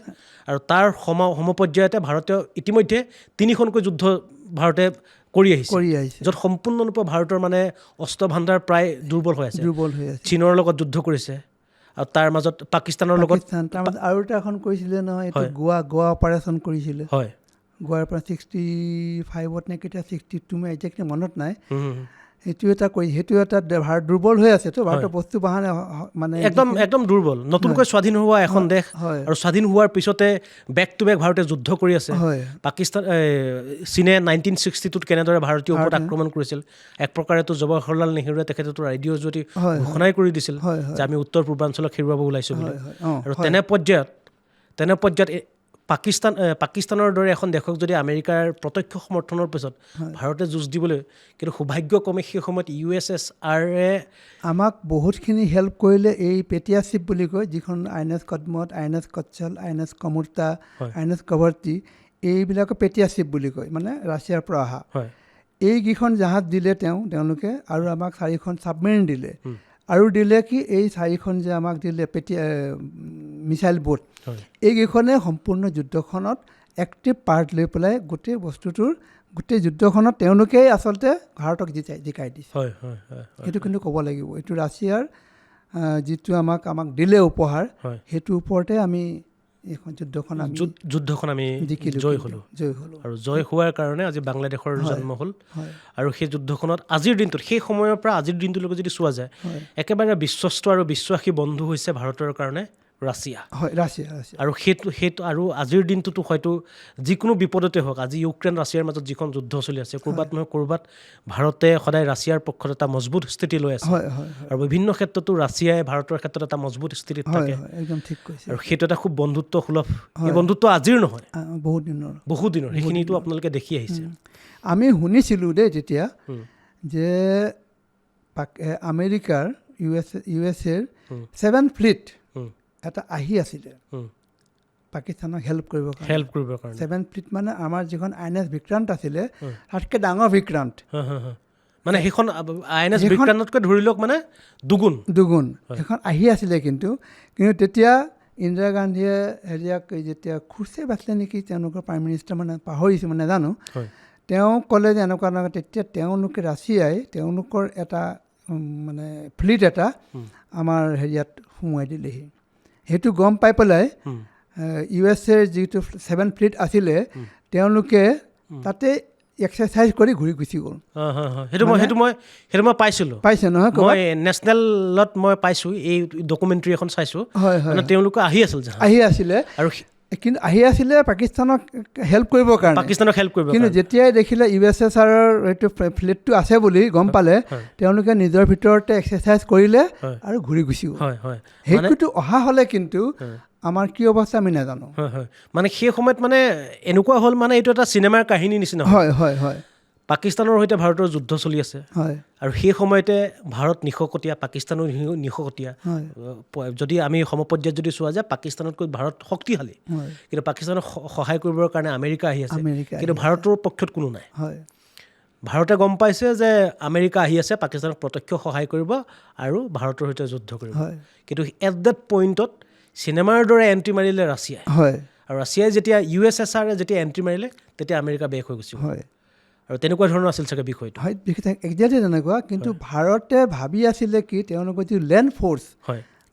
আৰু তাৰ সমপৰ্যায়তে ভাৰতীয় ইতিমধ্যে 3খনকৈ যুদ্ধ ভাৰতে কৰি আহিছে য'ত সম্পূৰ্ণৰূপে ভাৰতৰ মানে অস্ত্ৰ ভাণ্ডাৰ প্ৰায় দুৰ্বল হৈ আছে চীনৰ লগত যুদ্ধ কৰিছে আৰু তাৰ মাজত পাকিস্তানৰ লগত আৰু এটা এখন কৰিছিলে নহয় এইটো গোৱা অপাৰেশ্যন কৰিছিলে গোৱাৰ পৰা 65ত নে কেতিয়া 62 মই একজেক্টলি মনত নাই সেইটো এটা ভাৰত দুৰ্বল হৈ আছে তো ভাৰতৰ বস্তু বাহানে মানে একদম দুৰ্বল নতুনকৈ স্বাধীন হোৱা এখন দেশ হয়। আৰু স্বাধীন হোৱাৰ পিছতে বেক টু বেক ভাৰতে যুদ্ধ কৰি আছে হয় পাকিস্তান চীনে 1962 কেনেদৰে ভাৰতীয় ওপৰত আক্ৰমণ কৰিছিল এক প্ৰকাৰেতো জৱাহৰলাল নেহৰুৱে তেখেতেতো ৰেডিঅ'ৰ জৰিয়তে ঘোষণাই কৰি দিছিল যে আমি উত্তৰ পূৰ্বাঞ্চলক হেৰুৱাব ওলাইছোঁ বুলি আৰু তেনে পৰ্যায়ত পাকিস্তানৰ দৰে এখন দেশক যদি আমেৰিকাৰ প্ৰত্যক্ষ সমৰ্থনৰ পিছত ভাৰতে যুঁজ দিবলৈ কিন্তু সৌভাগ্যক্ৰমে সেই সময়ত USSRয়ে আমাক বহুতখিনি হেল্প কৰিলে এই পেটিয়াশ্বিপ বুলি কয় যিখন INS কদমত INS কচ্ছল INS কমুৰ্তা INS কভাৰ্তি এইবিলাকক পেটিয়াশ্বিপ বুলি কয় মানে ৰাছিয়াৰ পৰা অহা এইকেইখন জাহাজ দিলে তেওঁলোকে আৰু আমাক 4খন ছাবমেৰিন দিলে আৰু দিলে কি এই 4খন যে আমাক দিলে মিছাইল বোট এইকেইখনে সম্পূৰ্ণ যুদ্ধখনত এক্টিভ পাৰ্ট লৈ পেলাই গোটেই যুদ্ধখনত তেওঁলোকেই আচলতে ভাৰতক জিকাই দিছে সেইটো কিন্তু ক'ব লাগিব এইটো ৰাছিয়াৰ যিটো আমাক দিলে উপহাৰ সেইটোৰ ওপৰতে আমি এইখন যুদ্ধখন আমি জয় হ'লোঁ আৰু জয় হোৱাৰ কাৰণে আজি বাংলাদেশৰ জন্ম হ'ল আৰু সেই যুদ্ধখনত আজিৰ দিনটোত সেই সময়ৰ পৰা আজিৰ দিনটোলৈকে যদি চোৱা যায় একেবাৰে বিশ্বস্ত আৰু বিশ্বাসী বন্ধু হৈছে ভাৰতৰ কাৰণে ৰাছিয়া আৰু সেইটো আৰু আজিৰ দিনটোতো হয়তো যিকোনো বিপদতে হওক আজি ইউক্ৰেইন ৰাছিয়াৰ মাজত যিখন যুদ্ধ চলি আছে ক'ৰবাত নহয় ক'ৰবাত ভাৰতে সদায় ৰাছিয়াৰ পক্ষত এটা মজবুত স্থিতি লৈ আছে আৰু বিভিন্ন ক্ষেত্ৰতো ৰাছিয়াই ভাৰতৰ ক্ষেত্ৰত এটা মজবুত স্থিতিত থাকে আৰু সেইটো এটা খুব বন্ধুত্ব সুলভ এই বন্ধুত্ব আজিৰ নহয় বহুত দিনৰ সেইখিনিতো আপোনালোকে দেখি আহিছে আমি শুনিছিলোঁ দেই তেতিয়া যে আমেৰিকাৰ USA 7th ফ্লিট এটা আহি আছিলে পাকিস্তানক হেল্প কৰিবৰ কাৰণে 7th ফ্লিট মানে আমাৰ যিখন INS বিক্ৰান্ত আছিলে তাতকৈ ডাঙৰ বিক্ৰান্ত মানে সেইখন INS বিক্ৰান্ততকৈ ধৰি লওক মানে দুগুণ সেইখন আহি আছিলে কিন্তু তেতিয়া ইন্দিৰা গান্ধীয়ে যেতিয়া খুৰশ্বেভ আছিলে নেকি তেওঁলোকৰ প্ৰাইম মিনিষ্টাৰ মানে পাহৰিছোঁ মানে নাজানো তেওঁ ক'লে যে এনেকুৱা তেতিয়া তেওঁলোকে ৰাছিয়াই তেওঁলোকৰ এটা মানে ফ্লিট এটা আমাৰ সোমোৱাই দিলেহি সেইটো গম পাই পেলাই USA যিটো 7th ফ্লিট আছিলে তেওঁলোকে তাতে এক্সাৰচাইজ কৰি ঘূৰি গুচি গ'ল সেইটো মই পাইছে নহয় মই নেশ্যনেলত মই পাইছোঁ এই ডকুমেণ্টাৰী এখন চাইছোঁ মানে তেওঁলোকে আহি আছিলে আৰু কিন্তু আহি আছিলে পাকিস্তানক হেল্প কৰিবৰ কাৰণে কিন্তু যেতিয়াই দেখিলে USSRৰ এইটো ফ্লিটটো আছে বুলি গম পালে তেওঁলোকে নিজৰ ভিতৰতে এক্সাৰচাইজ কৰিলে আৰু ঘূৰি গুচি গ'ল সেইটোতো অহা হ'লে কিন্তু আমাৰ কি অৱস্থা আমি নাজানো মানে সেই সময়ত মানে এনেকুৱা হ'ল মানে এইটো এটা চিনেমাৰ কাহিনী নিচিনা হয় পাকিস্তানৰ সৈতে ভাৰতৰ যুদ্ধ চলি আছে আৰু সেই সময়তে ভাৰত নিশকতীয়া পাকিস্তানো নিশকতীয়া যদি আমি সমপৰ্যায়ত যদি চোৱা যায় পাকিস্তানতকৈ ভাৰত শক্তিশালী কিন্তু পাকিস্তানক সহায় কৰিবৰ কাৰণে আমেৰিকা আহি আছে কিন্তু ভাৰতৰ পক্ষত কোনো নাই ভাৰতে গম পাইছে যে আমেৰিকা আহি আছে পাকিস্তানক প্ৰত্যক্ষ সহায় কৰিব আৰু ভাৰতৰ সৈতে যুদ্ধ কৰিব কিন্তু এট ডেট পইণ্টত চিনেমাৰ দৰে এণ্ট্ৰি মাৰিলে ৰাছিয়াই আৰু ৰাছিয়াই যেতিয়া USSR যেতিয়া এণ্ট্ৰি মাৰিলে তেতিয়া আমেৰিকা বেক হৈ গৈছিল আৰু তেনেকুৱা ধৰণৰ আছিল চাগে বিষয়টো একজেক্টলি তেনেকুৱা কিন্তু ভাৰতে ভাবি আছিলে কি তেওঁলোকৰ যি লেণ্ড ফ'ৰ্চ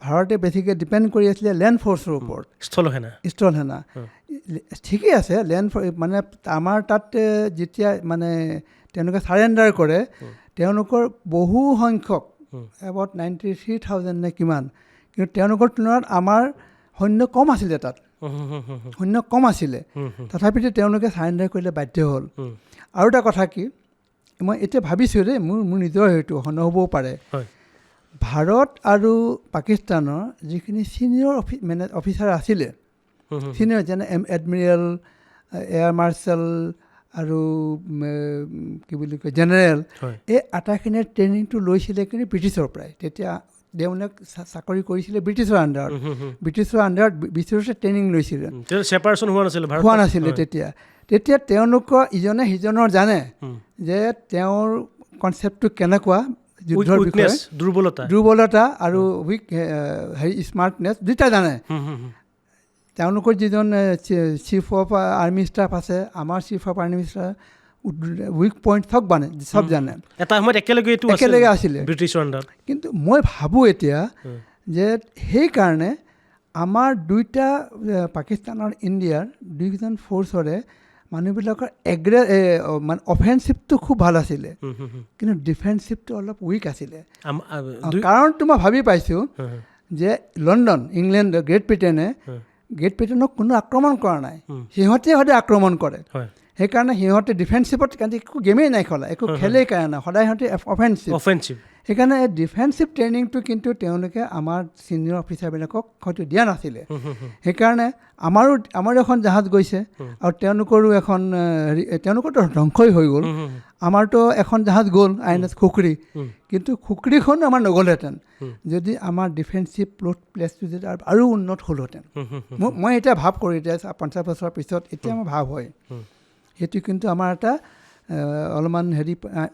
ভাৰতে বেছিকৈ ডিপেণ্ড কৰি আছিলে লেণ্ড ফ'ৰ্চৰ ওপৰত স্থলসেনা ঠিকেই আছে লেণ্ড মানে আমাৰ তাত যেতিয়া মানে তেওঁলোকে চাৰেণ্ডাৰ কৰে তেওঁলোকৰ বহু সংখ্যক এবাউট 93,000 নে কিমান কিন্তু তেওঁলোকৰ তুলনাত আমাৰ সৈন্য কম আছিলে তাত তথাপিতো তেওঁলোকে চাৰেণ্ডাৰ কৰিলে বাধ্য হ'ল আৰু এটা কথা কি মই এতিয়া ভাবিছোঁ দেই মোৰ নিজৰ সেইটো নহ'বও পাৰে ভাৰত আৰু পাকিস্তানৰ যিখিনি ছিনিয়ৰ অফিচাৰ আছিলে ছিনিয়ৰ যেনে এডমিৰেল এয়াৰ মাৰ্শ্বেল আৰু কি বুলি কয় জেনেৰেল এই আটাইখিনিয়ে ট্ৰেইনিংটো লৈছিলে কিন্তু ব্ৰিটিছৰ পৰাই তেতিয়া তেওঁলোক চাকৰি কৰিছিলে ব্ৰিটিছৰ আণ্ডাৰত ব্ৰিটিছৰ ট্ৰেইনিং লৈছিলে হোৱা নাছিলে তেতিয়া তেওঁলোকৰ ইজনে সিজনৰ জানে যে তেওঁৰ কনচেপ্টটো কেনেকুৱা যুদ্ধৰ বিষয়ে দুৰ্বলতা আৰু স্মাৰ্টনেছ দুইটা জানে তেওঁলোকৰ যিজন চিফ অফ আৰ্মি ষ্টাফ আছে আমাৰ chief of army staff weak point চব জানে এটা সময়ত একেলগে আছিলে কিন্তু মই ভাবোঁ এতিয়া যে সেইকাৰণে আমাৰ দুইটা পাকিস্তান আৰু ইণ্ডিয়াৰ দুইজন ফ'ৰ্চৰে মানুহবিলাকৰ মানে অফেন্সিভটো খুব ভাল আছিলে, কিন্তু ডিফেন্সিভটো অলপ উইক আছিলে। কাৰণটো মই ভাবি পাইছোঁ যে লণ্ডন, ইংলেণ্ড, গ্ৰেট ব্ৰিটেইনক কোনো আক্ৰমণ কৰা নাই, সিহঁতে সদায় আক্ৰমণ কৰে। সেইকাৰণে সিহঁতে ডিফেন্সিভত একো গেমেই নাই খেলা, একো খেলেই কাৰণে সদায় সিহঁতে অফেন্সিভ। সেইকাৰণে এই ডিফেন্সিভ ট্ৰেইনিংটো কিন্তু তেওঁলোকে আমাৰ ছিনিয়ৰ অফিচাৰবিলাকক হয়তো দিয়া নাছিলে। সেইকাৰণে আমাৰো এখন জাহাজ গৈছে আৰু তেওঁলোকৰো এখন তেওঁলোকৰতো ধ্বংসই হৈ গ'ল। আমাৰতো এখন জাহাজ গ'ল INS খুখৰী, কিন্তু খুখৰীখন আমাৰ নগ'লহেঁতেন যদি আমাৰ ডিফেন্সিভ প্লেচটো যদি আৰু উন্নত হ'লহেঁতেন। মই এতিয়া ভাৱ কৰোঁ, এতিয়া 50 বছৰৰ পিছত এতিয়া মোৰ ভাৱ হয় সেইটো কিন্তু আমাৰ এটা অলপমান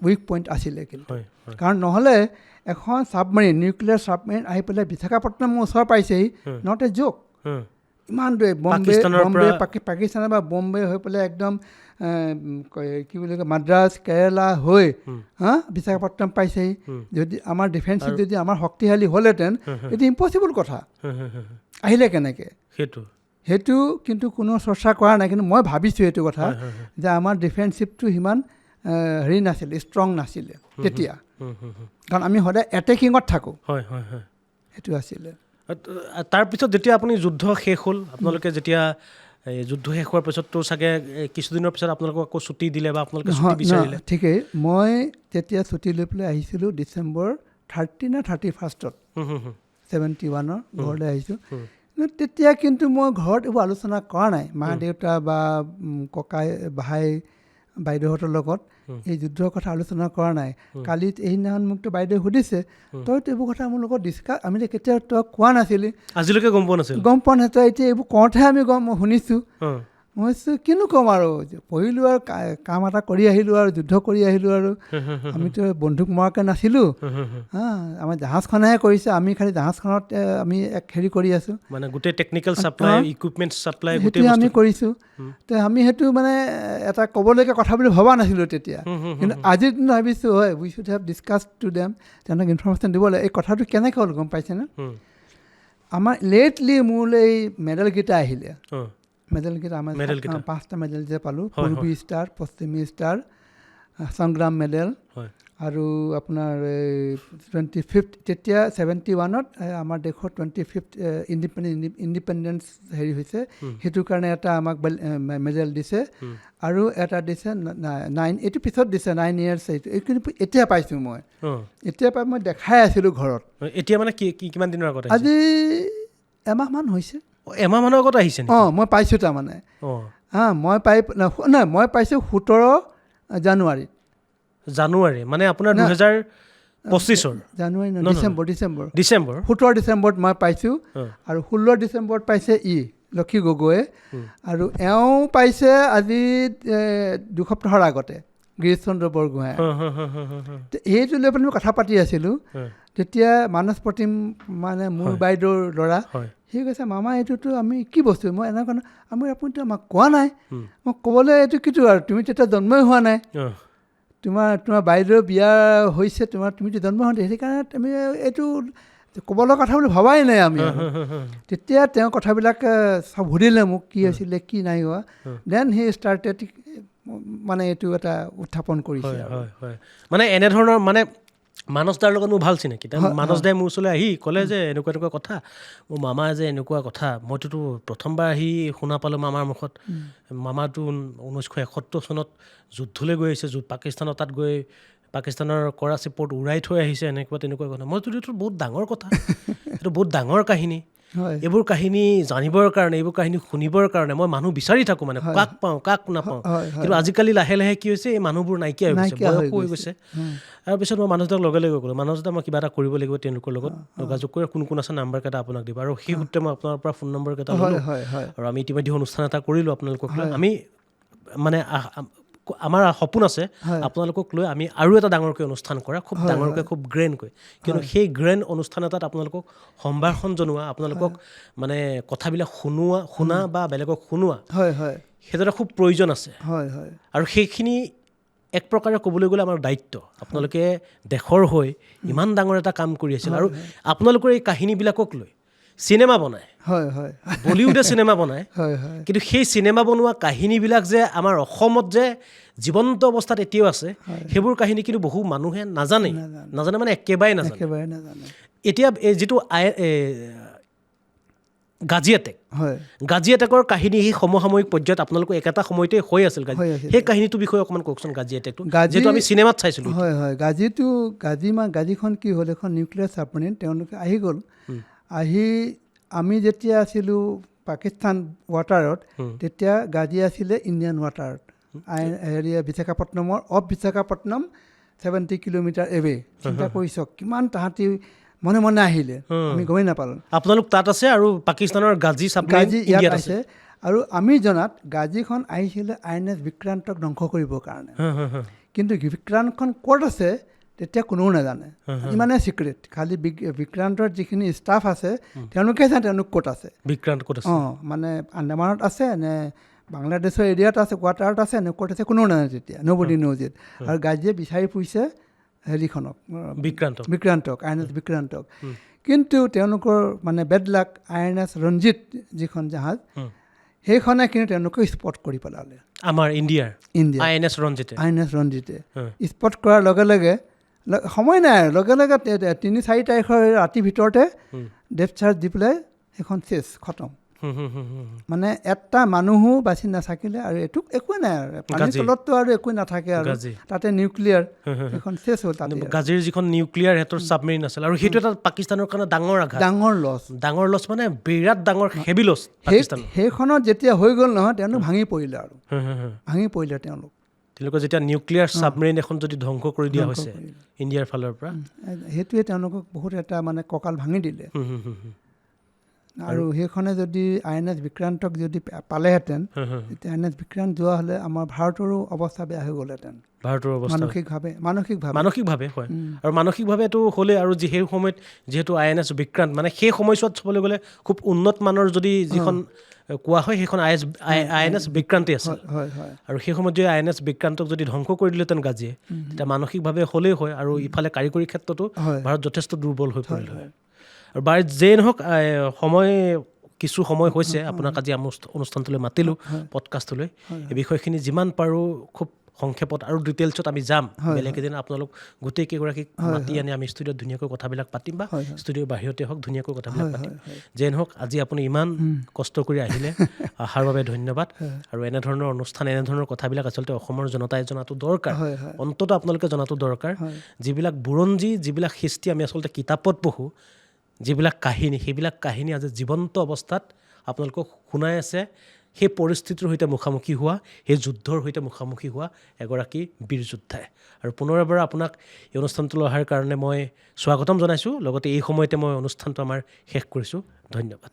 উইক পইণ্ট আছিলে। কিন্তু কাৰণ নহ'লে এখন ছাবমেৰিন, নিউক্লিয়াৰ ছাবমেৰিন আহি পেলাই বিশাখাপট্টনমৰ ওচৰ পাইছেহি, নট এ জোক। ইমান দূৰে পাকিস্তানৰ পৰা বম্বে হৈ পেলাই একদম কি বুলি কয় মাদ্ৰাজ, কেৰেলা হৈ বিশাখাপট্টনম পাইছেহি। যদি আমাৰ ডিফেন্সিভ যদি আমাৰ শক্তিশালী হ'লহেঁতেন, এইটো ইম্পচিবল কথা। আহিলে কেনেকৈ সেইটো কিন্তু কোনো চৰ্চা কৰা নাই। কিন্তু মই ভাবিছোঁ এইটো কথা যে আমাৰ ডিফেন্সিভটো সিমান নাছিলে, ষ্ট্ৰং নাছিলে তেতিয়া, কাৰণ আমি সদায় এটেকিঙত থাকোঁ। সেইটো আছিলে। তাৰপিছত যেতিয়া আপুনি যুদ্ধ শেষ হ'ল, আপোনালোকে যেতিয়া যুদ্ধ শেষ হোৱাৰ পিছততো চাগে কিছুদিনৰ পিছত আপোনালোকক আকৌ ছুটি দিলে বা আপোনালোকে ছুটি বিচাৰিলে? ঠিকেই, মই তেতিয়া ছুটি লৈ পেলাই আহিছিলোঁ ডিচেম্বৰ 30 নে 31 71 ঘৰলৈ আহিছোঁ। তেতিয়া কিন্তু মই ঘৰত এইবোৰ আলোচনা কৰা নাই, মা দেউতা বা ককাই ভাই বাইদেউহঁতৰ লগত এই যুদ্ধৰ কথা আলোচনা কৰা নাই। কালি এইদিনাখন মোকতো বাইদেৱে সুধিছে, তইতো এইবোৰ কথা মোৰ লগত আমি কেতিয়াও তই কোৱা নাছিলি, আজিলৈকে গম পোৱা নাছিল। তই এতিয়া এইবোৰ কওঁতহে আমি শুনিছোঁ। মই কিনো ক'ম আৰু, পঢ়িলোঁ আৰু কাম এটা কৰি আহিলোঁ আৰু যুদ্ধ কৰি আহিলোঁ আৰু আমিতো বন্দুক মৰাকৈ নাছিলোঁ। আমাৰ জাহাজখনেহে কৰিছে, আমি খালি জাহাজখনত আমি কৰি আছোঁ, মানে গোটেই টেকনিকেল ছাপ্লাই, ইকুইপমেণ্ট ছাপ্লাই সেইটোৱে আমি কৰিছোঁ। তো আমি সেইটো মানে এটা ক'বলগীয়া কথা বুলি ভবা নাছিলোঁ তেতিয়া। কিন্তু আজিৰ দিনত ভাবিছোঁ হয়, we should have discuss to them, তেওঁলোকক ইনফৰমেশ্যন দিব লাগে। এই কথাটো কেনেকৈ হ'ল গম পাইছেনে? আমাৰ লেটলি মোলৈ এই মেডেলকেইটা আহিলে। মেডেলকেইটা আমাৰ 5টা মেডেল যে পালোঁ, পূৰ্বী ষ্টাৰ, পশ্চিমী ষ্টাৰ, সংগ্ৰাম মেডেল, আৰু আপোনাৰ 25th তেতিয়া 71ত আমাৰ দেশৰ 25th ইণ্ডিপেণ্ডেঞ্চ হৈছে, সেইটোৰ কাৰণে এটা আমাক মেডেল দিছে। আৰু এটা দিছে 9, এইটো পিছত দিছে 9 years। এইটো এতিয়া পাইছোঁ মই, এতিয়া পাই মই দেখাই আছিলোঁ ঘৰত। এতিয়া মানে কিমান দিনৰ আগত? আজি এমাহমান হৈছে। এমাহমানৰ আগত আহিছে? মই পাইছোঁ তাৰমানে। মই পাইছোঁ 17 জানুৱাৰীত। মানে আপোনাৰ 2025 জানুৱাৰী, ডিচেম্বৰ 17 ডিচেম্বৰত মই পাইছোঁ। আৰু 16 ডিচেম্বৰত পাইছে লক্ষী গগৈয়ে, আৰু এওঁ পাইছে আজি 2 সপ্তাহৰ আগতে গিৰীশ চন্দ্ৰ বৰগোহাঁয়ে। সেইটো লৈ পেলাই মই কথা পাতি আছিলোঁ, তেতিয়া মানস প্ৰতিম মানে মোৰ বাইদেউৰ ল'ৰা, সি কৈছে মামা এইটোতো আমি কি বস্তু, মই এনেকুৱা আপুনিতো আমাক কোৱা নাই। মই ক'বলৈ এইটো কিটো আৰু, তুমি তেতিয়া জন্মই হোৱা নাই, তোমাৰ বাইদেউৰ বিয়া হৈছে, তুমিতো জন্ম হোৱা নাই, সেইকাৰণে তুমি এইটো ক'ব লগা কথা বুলি ভবাই নাই আমি। তেতিয়া তেওঁ কথাবিলাক চব সুধিলে মোক, কি হৈছিলে কি নাই হোৱা। দেন হি ষ্টাৰ্টেড মানে এইটো এটা উত্থাপন কৰিছে। মানে এনেধৰণৰ মানে মানস দাৰ লগত মোৰ ভাল চিনাকি। মানস দাই মোৰ ওচৰলৈ আহি ক'লে যে এনেকুৱা কথা, মোৰ মামাৰ যে এনেকুৱা কথা, মইতোতো প্ৰথমবাৰ আহি শুনা পালোঁ মামাৰ মুখত। মামাটো 1971 চনত যুদ্ধলৈ গৈ আহিছে, পাকিস্তানৰ তাত গৈ পাকিস্তানৰ কৰাচী পৰ্ট উৰাই থৈ আহিছে, তেনেকুৱা কথা। মইতো এইটো বহুত ডাঙৰ কথা, এইটো বহুত ডাঙৰ কাহিনী। এইবোৰ কাহিনী জানিবৰ কাৰণে, এইবোৰ কাহিনী শুনিবৰ কাৰণে মই মানুহ বিচাৰি থাকোঁ, মানে কাক পাওঁ কাক নাপাওঁ। কিন্তু আজিকালি লাহে লাহে কি হৈছে, এই মানুহবোৰ নাইকিয়া হৈ গৈছে, বয়স হৈ গৈছে। তাৰপিছত মই মানুহজনক লগে লগে ক'লোঁ, মানুহ মই কিবা এটা কৰিব লাগিব, তেওঁলোকৰ লগত যোগাযোগ কৰি কোন আছে নাম্বাৰকেইটা আপোনাক দিব। আৰু সেই সূত্ৰে মই আপোনাৰ পৰা ফোন নম্বৰকেইটা ল'লোঁ, আৰু আমি ইতিমধ্যে অনুষ্ঠান এটা কৰিলোঁ আপোনালোকক লৈ। আমি মানে আমাৰ সপোন আছে আপোনালোকক লৈ আমি আৰু এটা ডাঙৰকৈ অনুষ্ঠান কৰা, খুব ডাঙৰকৈ, খুব গ্ৰেণ্ডকৈ। কিন্তু সেই গ্ৰেণ্ড অনুষ্ঠান এটাত আপোনালোকক সম্ভাষণ জনোৱা, আপোনালোকক মানে কথাবিলাক শুনা বা বেলেগক শুনোৱা, সেইটো এটা খুব প্ৰয়োজন আছে। আৰু সেইখিনি এক প্ৰকাৰে ক'বলৈ গ'লে আমাৰ দায়িত্ব। আপোনালোকে দেশৰ হৈ ইমান ডাঙৰ এটা কাম কৰি আছিল, আৰু আপোনালোকৰ এই কাহিনীবিলাকক লৈ চিনেমা বনায়, হয় হয় বলিউডে চিনেমা বনায়, হয় হয় কিন্তু সেই চিনেমা বনোৱা কাহিনীবিলাক যে আমাৰ অসমত যে জীৱন্ত অৱস্থাত এতিয়াও আছে, সেইবোৰ কাহিনী কিন্তু বহু মানুহে নাজানে, নাজানে মানে একেবাৰে নাজানে। একেবাৰে নাজানে। এতিয়া এই যিটো গাজি এটেক, হয় গাজি এটেকৰ কাহিনী সেই সমসাময়িক পৰ্যায়ত আপোনালোকৰ একেটা সময়তে হৈ আছিল গাজি, হৈ আছিল। সেই কাহিনীটোৰ বিষয়ে অকণমান কওকচোন। গাজি এটেকটো গাজি- যিহেতু আমি চিনেমাত চাইছিলোঁ। হয় হয় গাজিখন কি হ'ল, এখন নিউক্লিয়াৰ ছাবমেৰিন। তেওঁলোকে আহি গ'ল, আহি আমি যেতিয়া আছিলোঁ পাকিস্তান ৱাটাৰত, তেতিয়া গাজি আছিলে ইণ্ডিয়ান ৱাটাৰত, বিশাখাপট্টনমৰ বিশাখাপট্টনম 70 কিলোমিটাৰ এৱে। চিন্তা কৰি চাওক কিমান তাহাঁতি মনে মনে আহিলে, আমি গমেই নাপালোঁ। আপোনালোক তাত আছে আৰু পাকিস্তানৰ গাজি ছাবমেৰিন গাজি ইয়াত ইণ্ডিয়াত আছে। আছে। আৰু আমি জনাত গাজিখন আহিছিলে INS বিক্ৰান্তক ধ্বংস কৰিবৰ কাৰণে। কিন্তু বিক্ৰান্তখন ক'ত আছে তেতিয়া কোনেও নাজানে, ইমানেই চিক্ৰেট। খালি বিক্ৰান্তৰ যিখিনি ষ্টাফ আছে তেওঁলোকে জানে তেওঁলোক ক'ত আছে। বিক্ৰান্ত ক'ত আছে? মানে আন্দামানত আছে নে বাংলাদেশৰ এৰিয়াত আছে, কোৱাৰ্টাৰত আছে নে ক'ত আছে কোনেও নাজানে তেতিয়া, নবডি ন'জ ইট। আৰু গাজিয়ে বিচাৰি ফুৰিছে হেৰিখনক, বিক্ৰান্তক, INS বিক্ৰান্তক। কিন্তু তেওঁলোকৰ মানে বেড লাক, INS ৰঞ্জিত যিখন জাহাজ, সেইখনে কিন্তু তেওঁলোকে স্পট কৰি পেলালে। আমাৰ ইণ্ডিয়া INS ৰঞ্জিতে স্পট কৰাৰ লগে লগে সময় নাই আৰু, লগে লগে 3-4 তাৰিখৰ ৰাতিৰ ভিতৰতে ডেপ্থ চাৰ্জ দি পেলাই সেইখন খতম। মানে এটা মানুহো বাচি নাথাকিলে। আৰু এইটো একোৱে নাই আৰু, পানীৰ তলততো আৰু একোৱে নাথাকে আৰু, তাতে নিউক্লিয়াৰ এখন হ'ল। তাতে গাজিৰ যিখন নিউক্লিয়াৰ সিহঁতৰ ছাবমেৰিন আছিল, আৰু সেইটো এটা পাকিস্তানৰ কাৰণে ডাঙৰ আঘাত, ডাঙৰ লছ, মানে বিৰাট ডাঙৰ হেভি লছ পাকিস্তানৰ। সেইখনত যেতিয়া হৈ গ'ল নহয়, তেওঁলোক ভাঙি পৰিলে আৰু তেওঁলোকৰ যেতিয়া নিউক্লিয়াৰ ছাবমেৰিন এখন যদি ধ্বংস কৰি দিয়া হৈছে ইণ্ডিয়াৰ ফালৰ পৰা, সেইটোৱে তেওঁলোকক বহুত এটা মানে কঁকাল ভাঙি দিলে। আৰু সেইখনে যদি INS বিক্ৰান্তক যদি পালেহেঁতেন, তেতিয়া INS বিক্ৰান্ত যোৱা হ'লে আমাৰ ভাৰতৰো অৱস্থা বেয়া হৈ গ'লহেঁতেন, ভাৰতৰ অৱস্থা মানসিকভাৱে হয়। আৰু মানসিকভাৱেতো হ'লে, আৰু সেই সময়ত যিহেতু INS বিক্ৰান্ত, মানে সেই সময়ছোৱাত চাবলৈ গ'লে খুব উন্নত মানৰ যদি যিখন কোৱা হয় সেইখন INS বিক্ৰান্তি আছিল। আৰু সেই সময়ত যদি INS বিক্ৰান্তক যদি ধ্বংস কৰি দিলেহেঁতেন গাজিয়ে, তেতিয়া মানসিকভাৱে হ'লেই হয়, আৰু ইফালে কাৰিকৰী ক্ষেত্ৰতো ভাৰত যথেষ্ট দুৰ্বল হৈ পৰিল হয়। আৰু বাৰু যেই নহওক, কিছু সময় হৈছে আপোনাক আজি অনুষ্ঠানটোলৈ মাতিলোঁ, পডকাষ্টলৈ। এই বিষয়খিনি যিমান পাৰোঁ খুব সংক্ষেপত আৰু ডিটেইলছত আমি যাম, বেলেগ এদিন আপোনালোক গোটেইকেইগৰাকীক মাতি আনি আমি ষ্টুডিঅ'ত ধুনীয়াকৈ কথাবিলাক পাতিম, বা ষ্টুডিঅ'ৰ বাহিৰতে হওক ধুনীয়াকৈ কথাবিলাক পাতিম। যেই নহওক, আজি আপুনি ইমান কষ্ট কৰি আহিলে, অহাৰ বাবে ধন্যবাদ। আৰু এনেধৰণৰ অনুষ্ঠান, এনেধৰণৰ কথাবিলাক আচলতে অসমৰ জনতাই জনাটো দৰকাৰ, অন্ততঃ আপোনালোকে জনাটো দৰকাৰ। যিবিলাক বুৰঞ্জী, যিবিলাক হিষ্ট্ৰী আমি আচলতে কিতাপত পঢ়োঁ, যিবিলাক কাহিনী, সেইবিলাক কাহিনী আজি জীৱন্ত অৱস্থাত আপোনালোকক শুনাই আছে সেই পৰিস্থিতিৰ সৈতে মুখামুখি হোৱা, সেই যুদ্ধৰ সৈতে মুখামুখি হোৱা এগৰাকী বীৰ যোদ্ধাই। আৰু পুনৰ এবাৰ আপোনাক এই অনুষ্ঠানটোলৈ অহাৰ কাৰণে মই স্বাগতম জনাইছোঁ। লগতে এই সময়তে মই অনুষ্ঠানটো আমাৰ শেষ কৰিছোঁ। ধন্যবাদ।